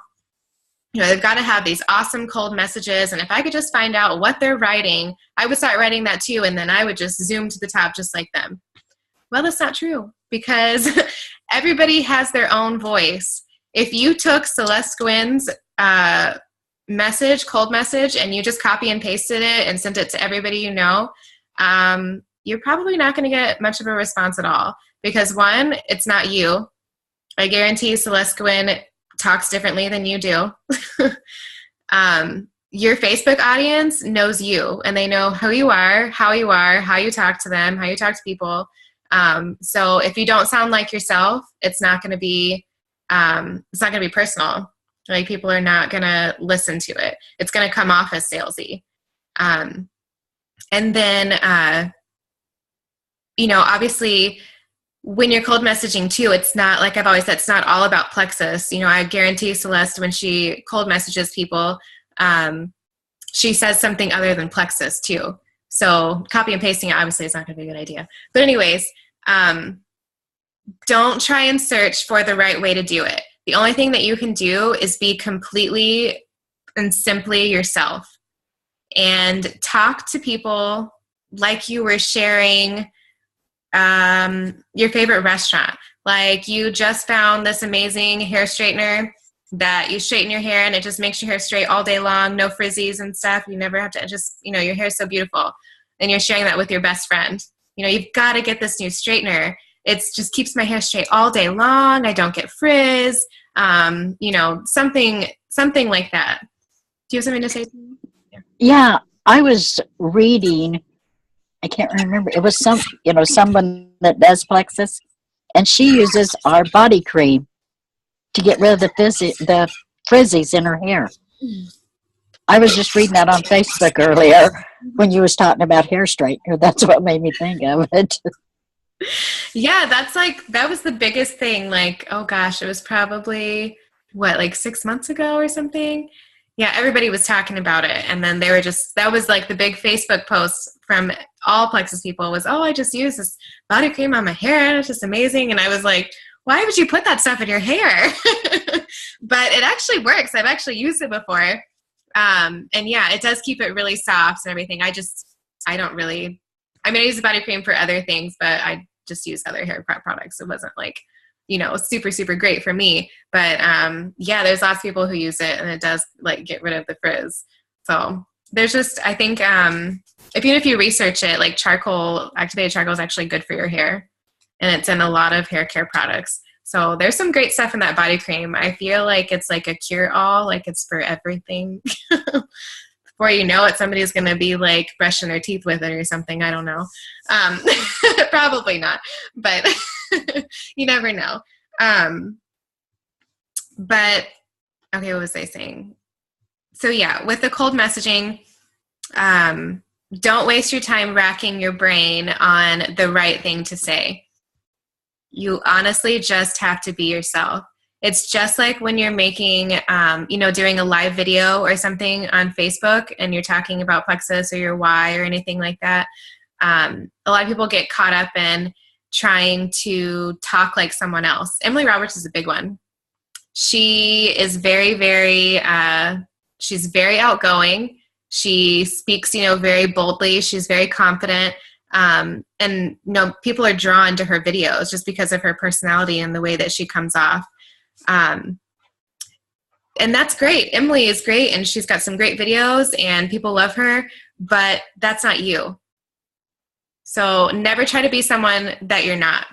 They've got to have these awesome cold messages, and if I could just find out what they're writing, I would start writing that too, and then I would just zoom to the top just like them. Well, that's not true, because everybody has their own voice. If you took Celeste Gwynn's cold message, and you just copy and pasted it and sent it to everybody you know, you're probably not going to get much of a response at all. Because one, it's not you. I guarantee Celeste Gwynn talks differently than you do. Your Facebook audience knows you, and they know who you are, how you talk to them, how you talk to people. So if you don't sound like yourself, it's not going to be personal. Like, people are not going to listen to it. It's going to come off as salesy. And then, obviously, when you're cold messaging too, it's not, like I've always said, it's not all about Plexus. I guarantee Celeste, when she cold messages people, she says something other than Plexus too. So copy and pasting it obviously is not going to be a good idea. But anyways, don't try and search for the right way to do it. The only thing that you can do is be completely and simply yourself, and talk to people like you were sharing your favorite restaurant. Like, you just found this amazing hair straightener that you straighten your hair and it just makes your hair straight all day long, no frizzies and stuff. You never have to your hair is so beautiful, and you're sharing that with your best friend. You've got to get this new straightener. It just keeps my hair straight all day long. I don't get frizz. Something like that. Do you have something to say? Yeah, I was reading, I can't remember. It was someone that does Plexus, and she uses our body cream to get rid of the frizzies in her hair. I was just reading that on Facebook earlier when you was talking about hair straightener. That's what made me think of it. Yeah, that was the biggest thing. Like, oh gosh, it was probably 6 months ago or something. Yeah, everybody was talking about it, and then that was like the big Facebook post from all Plexus people was, oh, I just use this body cream on my hair and it's just amazing. And I was like, why would you put that stuff in your hair? But it actually works. I've actually used it before. And yeah, it does keep it really soft and everything. I use the body cream for other things, but I just use other hair prep products. It wasn't super, super great for me. But yeah, there's lots of people who use it, and it does get rid of the frizz. So there's just, I think, even if you research it, activated charcoal is actually good for your hair, and it's in a lot of hair care products. So there's some great stuff in that body cream. I feel like it's like a cure-all, like it's for everything. Before you know it, somebody's going to be brushing their teeth with it or something. I don't know. Probably not, but you never know. But okay, what was I saying? So yeah, with the cold messaging, don't waste your time racking your brain on the right thing to say. You honestly just have to be yourself. It's just like when you're making, doing a live video or something on Facebook, and you're talking about Plexus or your why or anything like that. A lot of people get caught up in trying to talk like someone else. Emily Roberts is a big one. She is very, very, she's very outgoing. She speaks, very boldly. She's very confident. And people are drawn to her videos just because of her personality and the way that she comes off. And that's great. Emily is great, and she's got some great videos, and people love her, but that's not you. So never try to be someone that you're not,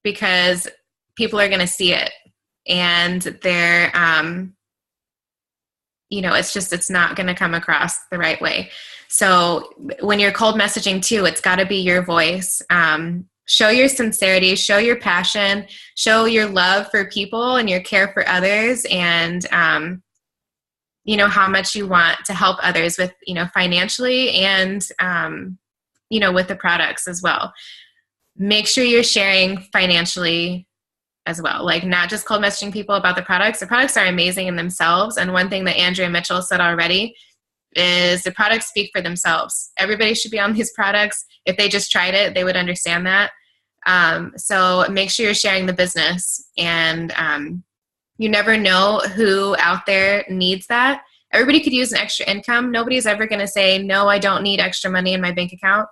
because people are going to see it, and they're, it's not going to come across the right way. So when you're cold messaging too, it's got to be your voice. Show your sincerity, show your passion, show your love for people and your care for others, and, how much you want to help others with, financially and with the products as well. Make sure you're sharing financially as well. Like, not just cold messaging people about the products. The products are amazing in themselves. And one thing that Andrea Mitchell said already is the products speak for themselves. Everybody should be on these products. If they just tried it, they would understand that. So make sure you're sharing the business, and you never know who out there needs that. Everybody could use an extra income. Nobody's ever going to say, no, I don't need extra money in my bank account.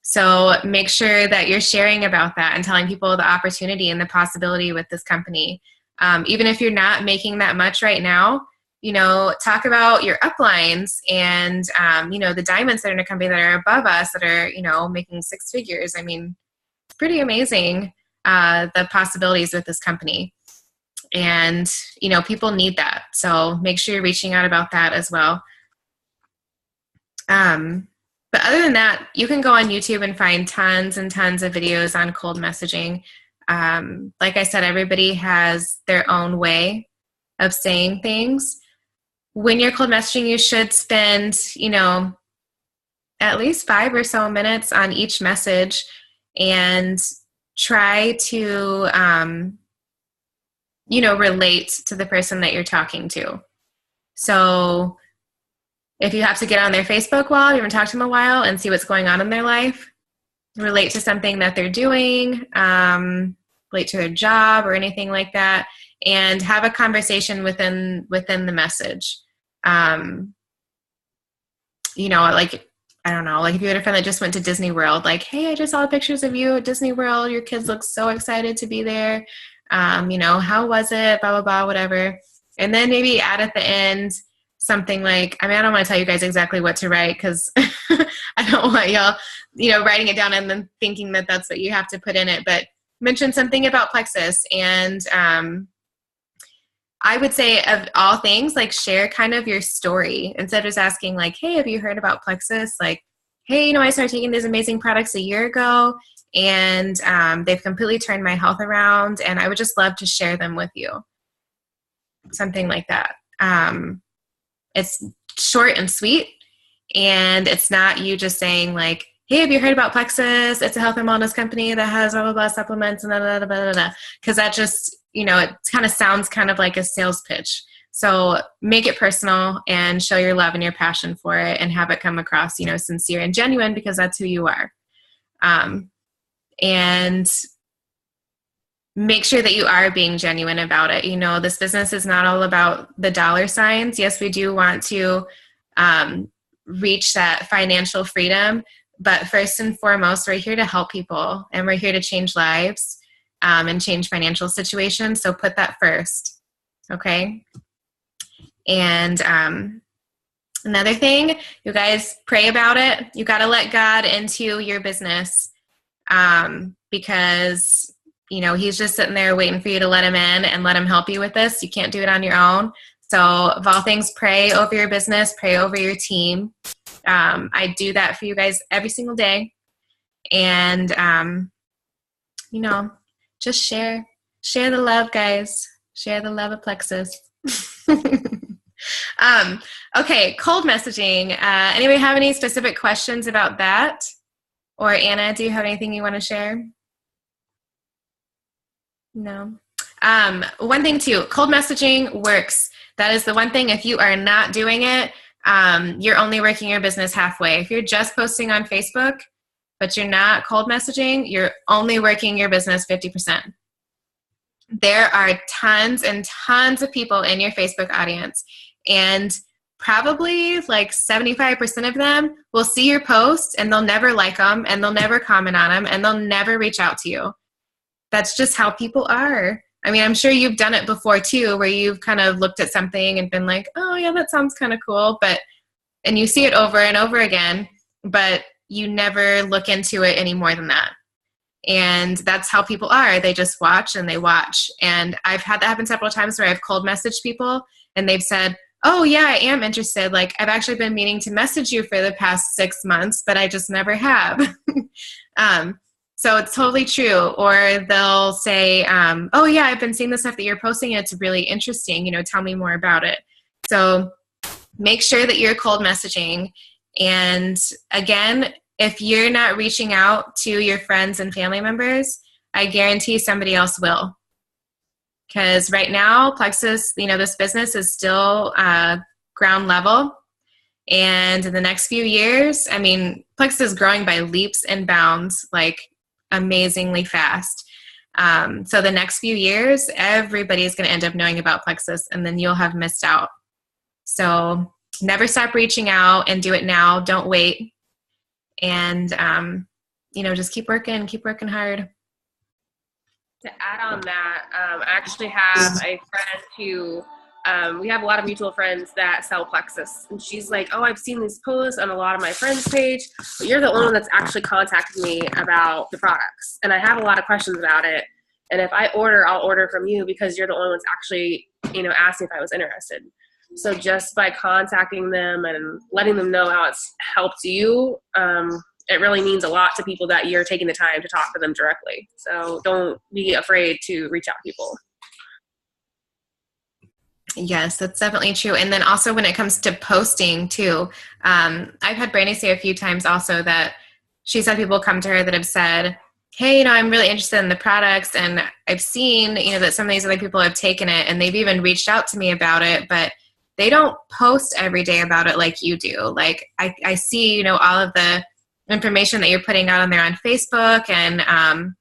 So make sure that you're sharing about that and telling people the opportunity and the possibility with this company. Even if you're not making that much right now, talk about your uplines and, the diamonds that are in a company that are above us that are, making six figures. I mean, it's pretty amazing, the possibilities with this company. And, people need that. So make sure you're reaching out about that as well. But other than that, you can go on YouTube and find tons and tons of videos on cold messaging. Like I said, everybody has their own way of saying things. When you're cold messaging, you should spend, at least 5 or so minutes on each message and try to, relate to the person that you're talking to. So if you have to get on their Facebook wall, you haven't talked to them a while, and see what's going on in their life, relate to something that they're doing, relate to their job or anything like that, and have a conversation within the message. Like, I don't know, like if you had a friend that just went to Disney World, like, hey, I just saw pictures of you at Disney World. Your kids look so excited to be there. How was it? Blah, blah, blah, whatever. And then maybe add at the end something like, I don't want to tell you guys exactly what to write, because I don't want y'all, writing it down and then thinking that that's what you have to put in it. But mention something about Plexus. And I would say, of all things, like, share kind of your story instead of just asking like, hey, have you heard about Plexus? Like, hey, I started taking these amazing products a year ago, and they've completely turned my health around, and I would just love to share them with you. Something like that. It's short and sweet, and it's not you just saying like, hey, have you heard about Plexus? It's a health and wellness company that has blah, blah, blah supplements and blah, blah, blah, blah, blah. Because that just, it kind of sounds kind of like a sales pitch. So make it personal and show your love and your passion for it, and have it come across, sincere and genuine, because that's who you are. And make sure that you are being genuine about it. This business is not all about the dollar signs. Yes, we do want to reach that financial freedom, but first and foremost, we're here to help people, and we're here to change lives and change financial situations. So put that first, okay? And another thing, you guys, pray about it. You got to let God into your business, because he's just sitting there waiting for you to let him in and let him help you with this. You can't do it on your own. So of all things, pray over your business, pray over your team. I do that for you guys every single day. And, just share the love, guys. Share the love of Plexus. Okay, cold messaging. Anybody have any specific questions about that? Or Anna, do you have anything you want to share? No. One thing too, cold messaging works. That is the one thing. If you are not doing it, you're only working your business halfway. If you're just posting on Facebook, but you're not cold messaging, you're only working your business 50%. There are tons and tons of people in your Facebook audience, and probably like 75% of them will see your posts and they'll never like them, and they'll never comment on them, and they'll never reach out to you. That's just how people are. I mean, I'm sure you've done it before too, where you've kind of looked at something and been like, oh yeah, that sounds kind of cool. And you see it over and over again, but you never look into it any more than that. And that's how people are. They just watch and they watch. And I've had that happen several times where I've cold messaged people and they've said, oh yeah, I am interested. Like, I've actually been meaning to message you for the past 6 months, but I just never have. So it's totally true. Or they'll say, oh yeah, I've been seeing the stuff that you're posting and it's really interesting. Tell me more about it. So make sure that you're cold messaging. And again, if you're not reaching out to your friends and family members, I guarantee somebody else will. Because right now, Plexus, this business is still ground level. And in the next few years, Plexus is growing by leaps and bounds, like amazingly fast. So the next few years, everybody's going to end up knowing about Plexus, and then you'll have missed out. So never stop reaching out, and do it now. Don't wait. And, just keep working hard. To add on that, I actually have a friend who, we have a lot of mutual friends that sell Plexus. And she's like, oh, I've seen these posts on a lot of my friends' page, but you're the only one that's actually contacted me about the products. And I have a lot of questions about it. And if I order, I'll order from you because you're the only one that's actually, asked me if I was interested. So just by contacting them and letting them know how it's helped you, it really means a lot to people that you're taking the time to talk to them directly. So don't be afraid to reach out to people. Yes, that's definitely true. And then also when it comes to posting too, I've had Brandy say a few times also that she's had people come to her that have said, hey, I'm really interested in the products, and I've seen, that some of these other people have taken it, and they've even reached out to me about it, but they don't post every day about it like you do. Like I see, all of the information that you're putting out on there on Facebook and,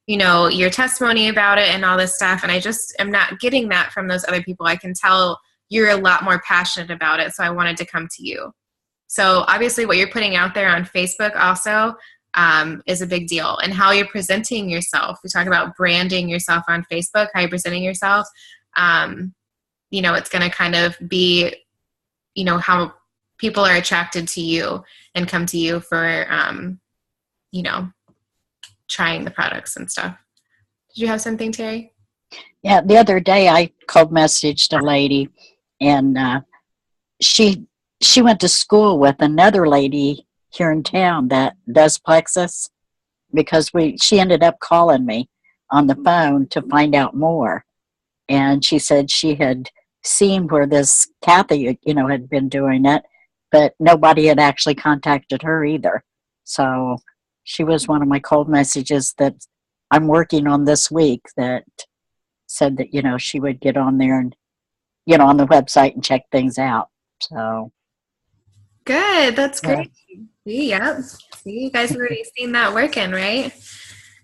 your testimony about it and all this stuff. And I just am not getting that from those other people. I can tell you're a lot more passionate about it. So I wanted to come to you. So obviously what you're putting out there on Facebook also is a big deal. And how you're presenting yourself. We talk about branding yourself on Facebook, how you're presenting yourself. It's going to kind of be, how people are attracted to you and come to you for, trying the products and stuff. Did you have something, Terry? Yeah, the other day I called messaged a lady, and she went to school with another lady here in town that does Plexus, because she ended up calling me on the phone to find out more. And she said she had seen where this Kathy, had been doing it, but nobody had actually contacted her either. So she was one of my cold messages that I'm working on this week that said that, she would get on there and, on the website and check things out. So. Good. That's great. Yeah. See, you guys have already seen that working, right?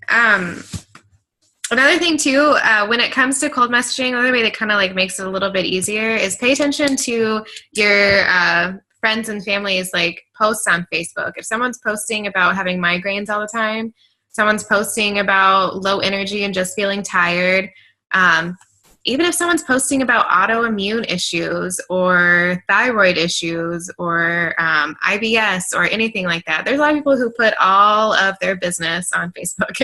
Another thing too, when it comes to cold messaging, another way that kind of like makes it a little bit easier is pay attention to your friends and family's like posts on Facebook. If someone's posting about having migraines all the time, someone's posting about low energy and just feeling tired, even if someone's posting about autoimmune issues or thyroid issues or IBS or anything like that, there's a lot of people who put all of their business on Facebook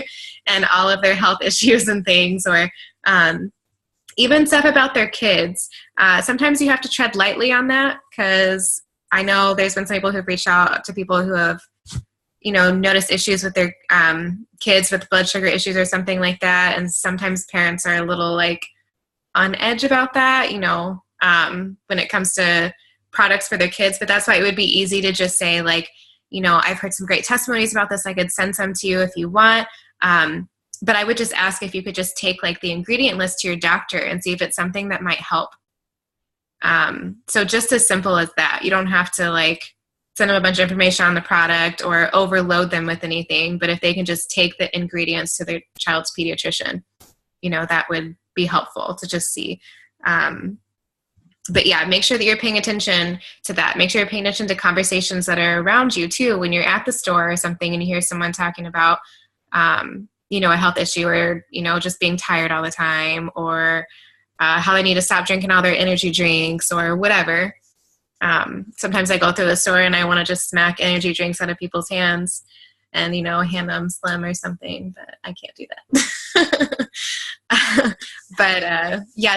and all of their health issues and things, or even stuff about their kids. Sometimes you have to tread lightly on that, because I know there's been some people who've reached out to people who have, noticed issues with their kids with blood sugar issues or something like that. And sometimes parents are a little like on edge about that, when it comes to products for their kids. But that's why it would be easy to just say like, I've heard some great testimonies about this. I could send some to you if you want. But I would just ask if you could just take like the ingredient list to your doctor and see if it's something that might help. So just as simple as that. You don't have to like send them a bunch of information on the product or overload them with anything. But if they can just take the ingredients to their child's pediatrician, that would be helpful to just see. But yeah, make sure that you're paying attention to that. Make sure you're paying attention to conversations that are around you too. When you're at the store or something and you hear someone talking about, a health issue, or, just being tired all the time, or how they need to stop drinking all their energy drinks or whatever. Sometimes I go through the store and I want to just smack energy drinks out of people's hands and, hand them Slim or something, but I can't do that. But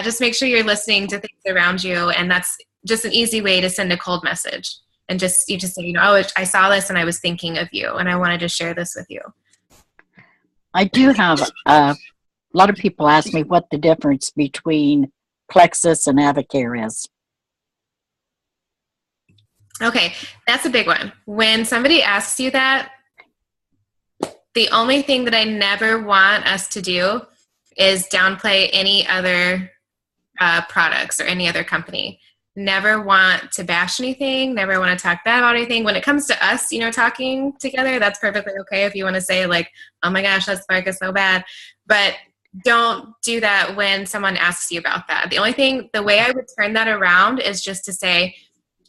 just make sure you're listening to things around you. And that's just an easy way to send a cold message. And you just say, I saw this and I was thinking of you and I wanted to share this with you. I do have a lot of people ask me what the difference between Plexus and Avocare is. Okay, that's a big one. When somebody asks you that, The only thing that I never want us to do is downplay any other products or any other company. Never want to bash anything, never want to talk bad about anything. When it comes to us, talking together, that's perfectly okay if you want to say like, oh my gosh, that spark is so bad. But don't do that when someone asks you about that. The way I would turn that around is just to say,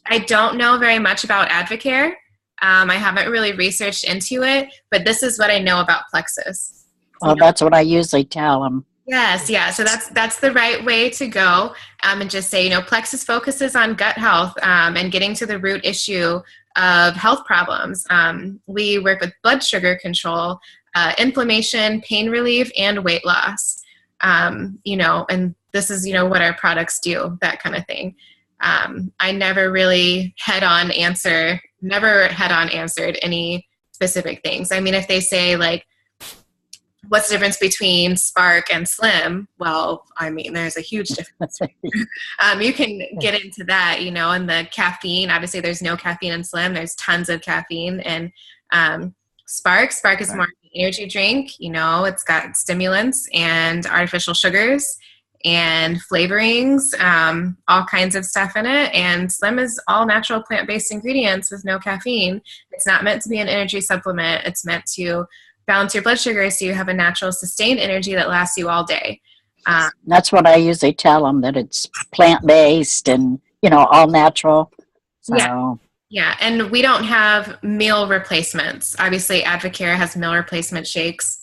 I don't know very much about Advocare. I haven't really researched into it, but this is what I know about Plexus. Well, that's what I usually tell them. Yes, yeah. So that's the right way to go, and just say, Plexus focuses on gut health and getting to the root issue of health problems. We work with blood sugar control, inflammation, pain relief, and weight loss. And this is what our products do, that kind of thing. I never really head-on answered any specific things. I mean, if they say like, what's the difference between Spark and Slim? Well, I mean, there's a huge difference. You can get into that, and the caffeine. Obviously, there's no caffeine in Slim. There's tons of caffeine in Spark. Spark is more an energy drink. It's got stimulants and artificial sugars and flavorings, all kinds of stuff in it. And Slim is all natural plant-based ingredients with no caffeine. It's not meant to be an energy supplement. It's meant to balance your blood sugar so you have a natural sustained energy that lasts you all day. That's what I usually tell them, that it's plant-based and, all natural. So. Yeah, and we don't have meal replacements. Obviously, Advocare has meal replacement shakes.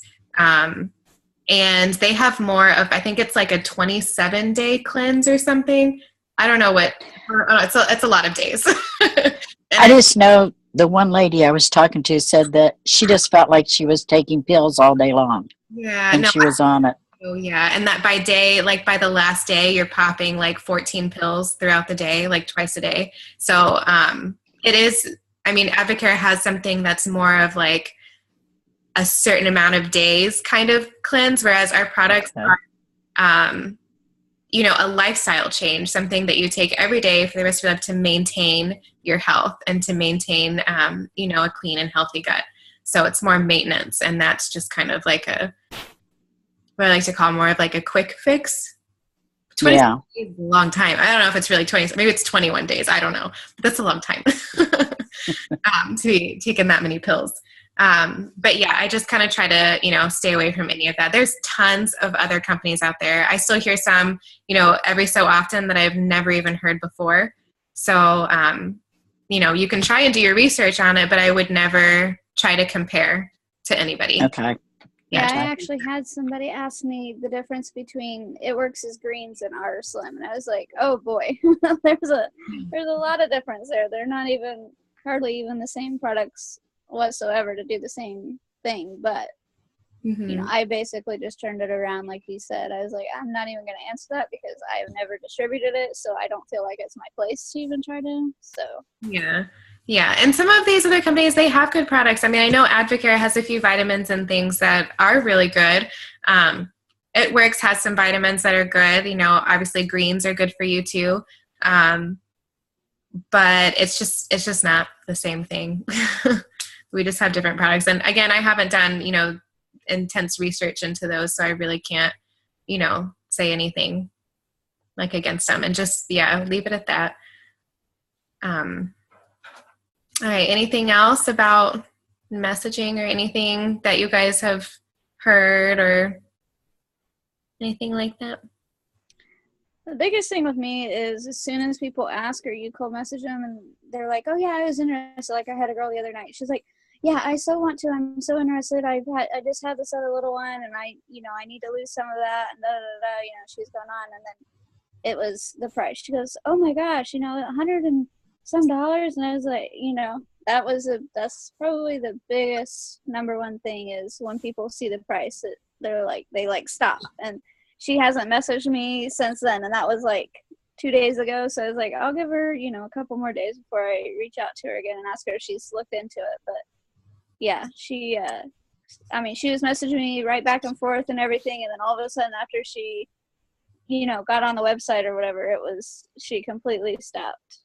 And they have more of, I think it's like a 27-day cleanse or something. I don't know what, it's a lot of days. I just know the one lady I was talking to said that she just felt like she was taking pills all day long. Yeah. And she was on it. Oh, yeah. And that by the last day, you're popping like 14 pills throughout the day, like twice a day. So it is, Advocare has something that's more of like a certain amount of days kind of cleanse, whereas our products are, a lifestyle change, something that you take every day for the rest of your life to maintain your health and to maintain, a clean and healthy gut. So it's more maintenance, and that's just kind of like what I like to call more of like a quick fix. 20 days is a long time. I don't know if it's really 20, maybe it's 21 days. I don't know. That's a long time to be taking that many pills. But yeah, I just kind of try to, stay away from any of that. There's tons of other companies out there. I still hear some, every so often that I've never even heard before. So, you can try and do your research on it, but I would never try to compare to anybody. Okay. Yeah, I actually had somebody ask me the difference between It Works as Greens and our Slim, and I was like, oh boy, there's a lot of difference there. They're not even hardly even the same products whatsoever to do the same thing, but I basically just turned it around like you said. I was like, I'm not even going to answer that because I've never distributed it, so I don't feel like it's my place to even try to. So yeah, and some of these other companies, they have good products. I know Advocare has a few vitamins and things that are really good. It Works has some vitamins that are good. Obviously greens are good for you too, but it's just not the same thing. We just have different products. And again, I haven't done, intense research into those, so I really can't, say anything like against them, and just, leave it at that. All right. Anything else about messaging or anything that you guys have heard or anything like that? The biggest thing with me is as soon as people ask or you cold message them and they're like, oh yeah, I was interested. Like I had a girl the other night. She's like, yeah, I'm so interested. I just had this other little one and I need to lose some of that and she's going on. And then it was the price. She goes, oh my gosh, $100 and some dollars. And I was like, that's probably the biggest number one thing is when people see the price, they stop. And she hasn't messaged me since then. And that was like 2 days ago. So I was like, I'll give her, a couple more days before I reach out to her again and ask her if she's looked into it. But yeah, she was messaging me right back and forth and everything. And then all of a sudden after she, got on the website or whatever, she completely stopped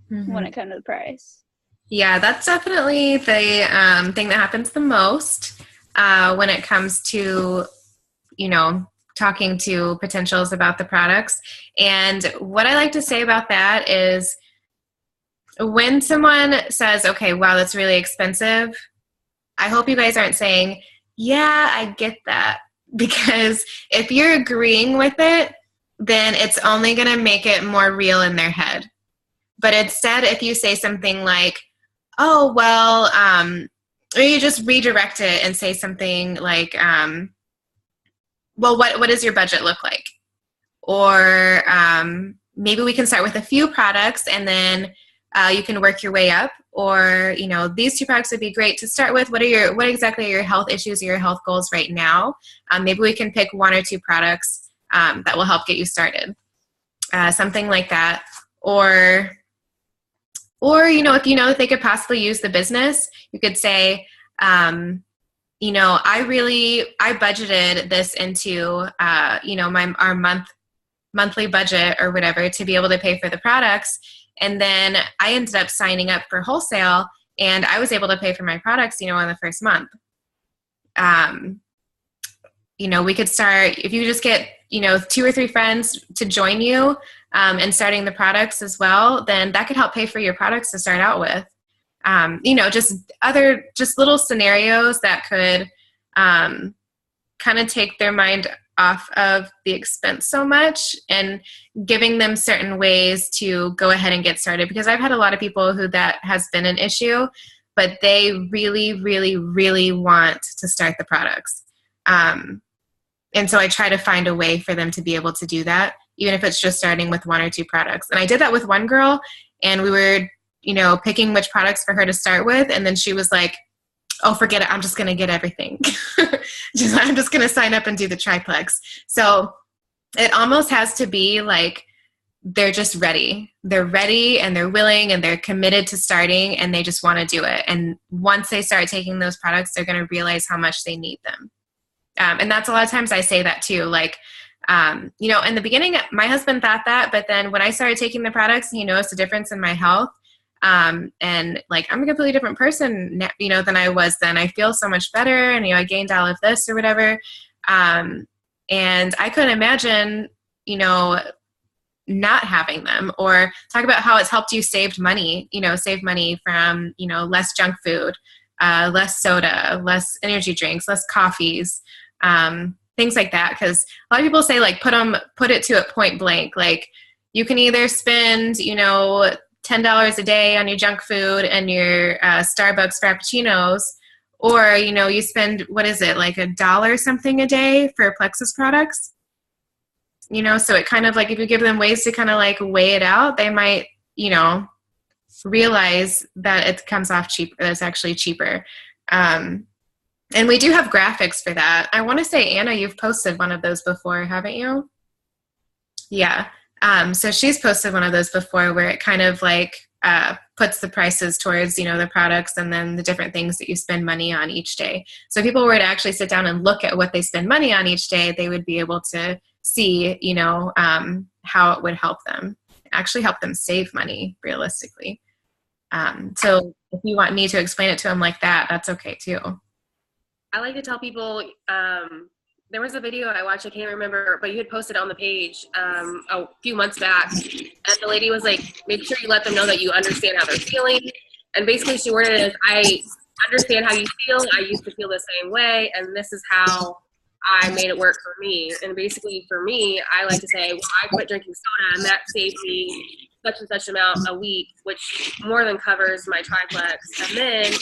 when it comes to the price. Yeah, that's definitely the thing that happens the most. when it comes to, talking to potentials about the products. And what I like to say about that is when someone says, okay, wow, that's really expensive, I hope you guys aren't saying, yeah, I get that. Because if you're agreeing with it, then it's only going to make it more real in their head. But instead, if you say something like, oh, well, or you just redirect it and say something like, well, what does your budget look like? Or maybe we can start with a few products and then you can work your way up. Or, these 2 products would be great to start with. What exactly are your health issues or your health goals right now? Maybe we can pick 1 or 2 products that will help get you started. Something like that. Or if that they could possibly use the business, you could say, I budgeted this into, our monthly budget or whatever to be able to pay for the products. And then I ended up signing up for wholesale and I was able to pay for my products, in the first month. We could start, if you just get, 2 or 3 friends to join you in starting the products as well, then that could help pay for your products to start out with. Just little scenarios that could kind of take their mind off of the expense so much and giving them certain ways to go ahead and get started. Because I've had a lot of people who that has been an issue, but they really, really, really want to start the products. And so I try to find a way for them to be able to do that, even if it's just starting with 1 or 2 products. And I did that with one girl, and we were, picking which products for her to start with. And then she was like, oh, forget it. I'm just going to get everything. I'm just going to sign up and do the triplex. So it almost has to be like they're just ready. They're ready and they're willing and they're committed to starting and they just want to do it. And once they start taking those products, they're going to realize how much they need them. And that's a lot of times I say that too. Like, in the beginning, my husband thought that, but then when I started taking the products, he noticed a difference in my health. And like, I'm a completely different person, than I was then. I feel so much better and, I gained all of this or whatever. And I couldn't imagine, not having them. Or talk about how it's helped you save money from, less junk food, less soda, less energy drinks, less coffees, things like that. Because a lot of people say, like, put it to it point blank. Like, you can either spend, $10 a day on your junk food and your Starbucks Frappuccinos, or, you spend, what is it, like $1 something a day for Plexus products? So it kind of like, if you give them ways to kind of like weigh it out, they might, realize that it comes off cheaper, that it's actually cheaper. And we do have graphics for that. I want to say, Anna, you've posted one of those before, haven't you? Yeah. So she's posted one of those before where it kind of like puts the prices towards, the products and then the different things that you spend money on each day. So if people were to actually sit down and look at what they spend money on each day, they would be able to see, how it would help them, actually help them save money realistically. So if you want me to explain it to them like that, that's okay too. I like to tell people, there was a video I watched, I can't remember, but you had posted on the page a few months back, and the lady was like, make sure you let them know that you understand how they're feeling. And basically she worded it as, I understand how you feel, I used to feel the same way, and this is how I made it work for me. And basically for me, I like to say, well, I quit drinking soda and that saved me such and such amount a week, which more than covers my triplex. And then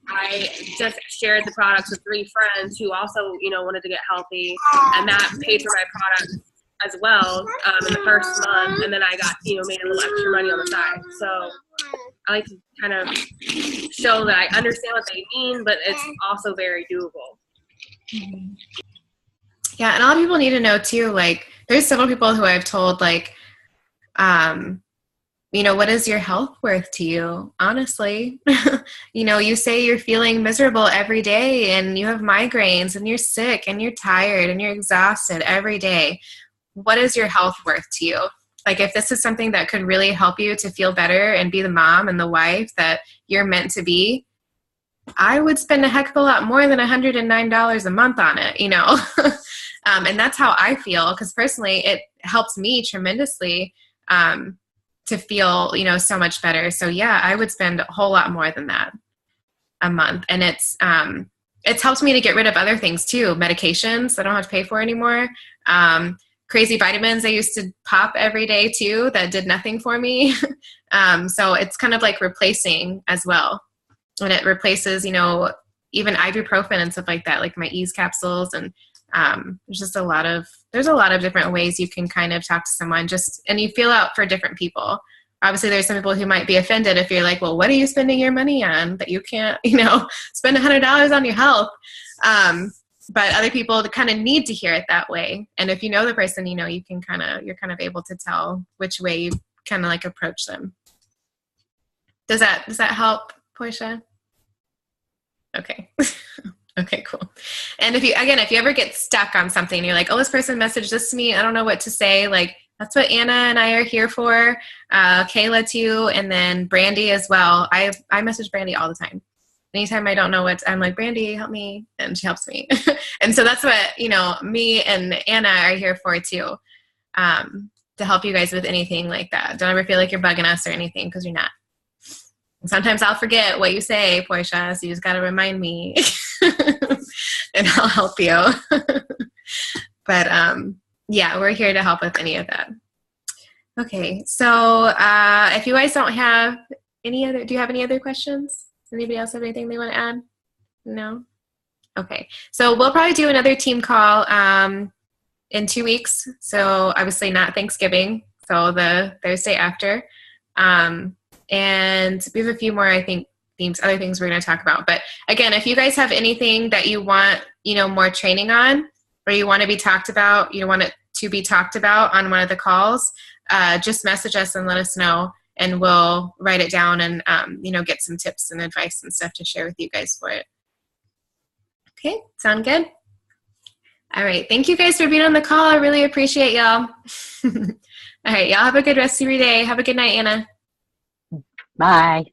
I just shared the products with 3 friends who also, wanted to get healthy, and that paid for my product as well in the first month. And then I got, made a little extra money on the side. So I like to kind of show that I understand what they mean, but it's also very doable. Mm-hmm. Yeah, and a lot of people need to know too, like, there's several people who I've told, like, what is your health worth to you? Honestly, you say you're feeling miserable every day and you have migraines and you're sick and you're tired and you're exhausted every day. What is your health worth to you? Like, if this is something that could really help you to feel better and be the mom and the wife that you're meant to be, I would spend a heck of a lot more than $109 a month on it, you know? And that's how I feel, because personally, it helps me tremendously to feel, you know, so much better. So yeah, I would spend a whole lot more than that a month. And it's helped me to get rid of other things too. Medications I don't have to pay for anymore. Crazy vitamins I used to pop every day too that did nothing for me. So it's kind of like replacing as well. And it replaces, you know, even ibuprofen and stuff like that, like my ease capsules. And there's a lot of different ways you can kind of talk to someone, and you feel out for different people. Obviously there's some people who might be offended if you're like, well, what are you spending your money on that you can't, you know, spend $100 on your health? But other people kind of need to hear it that way. And if you know the person, you know, you're kind of able to tell which way you kind of like approach them. Does that help, Portia? Okay. Okay, cool. And if you ever get stuck on something, you're like, oh, this person messaged this to me, I don't know what to say. Like, that's what Anna and I are here for. Kayla too. And then Brandy as well. I message Brandy all the time. Anytime I don't know I'm like, Brandy, help me. And she helps me. And so that's what, you know, me and Anna are here for too. To help you guys with anything like that. Don't ever feel like you're bugging us or anything, because you're not. And sometimes I'll forget what you say, Portia, so you just got to remind me. And I'll help you. But yeah, we're here to help with any of that. Okay, so if you guys don't have do you have any other questions? Anybody else have anything they want to add? No? Okay, so we'll probably do another team call in 2 weeks. So obviously not Thanksgiving, so the Thursday after. And we have a few more, I think, other things we're going to talk about. But again, if you guys have anything that you want, you know, more training on, or you want to be talked about, you want it to be talked about on one of the calls, just message us and let us know, and we'll write it down and, you know, get some tips and advice and stuff to share with you guys for it. Okay, sound good? All right, thank you guys for being on the call. I really appreciate y'all. All right, y'all have a good rest of your day. Have a good night, Anna. Bye.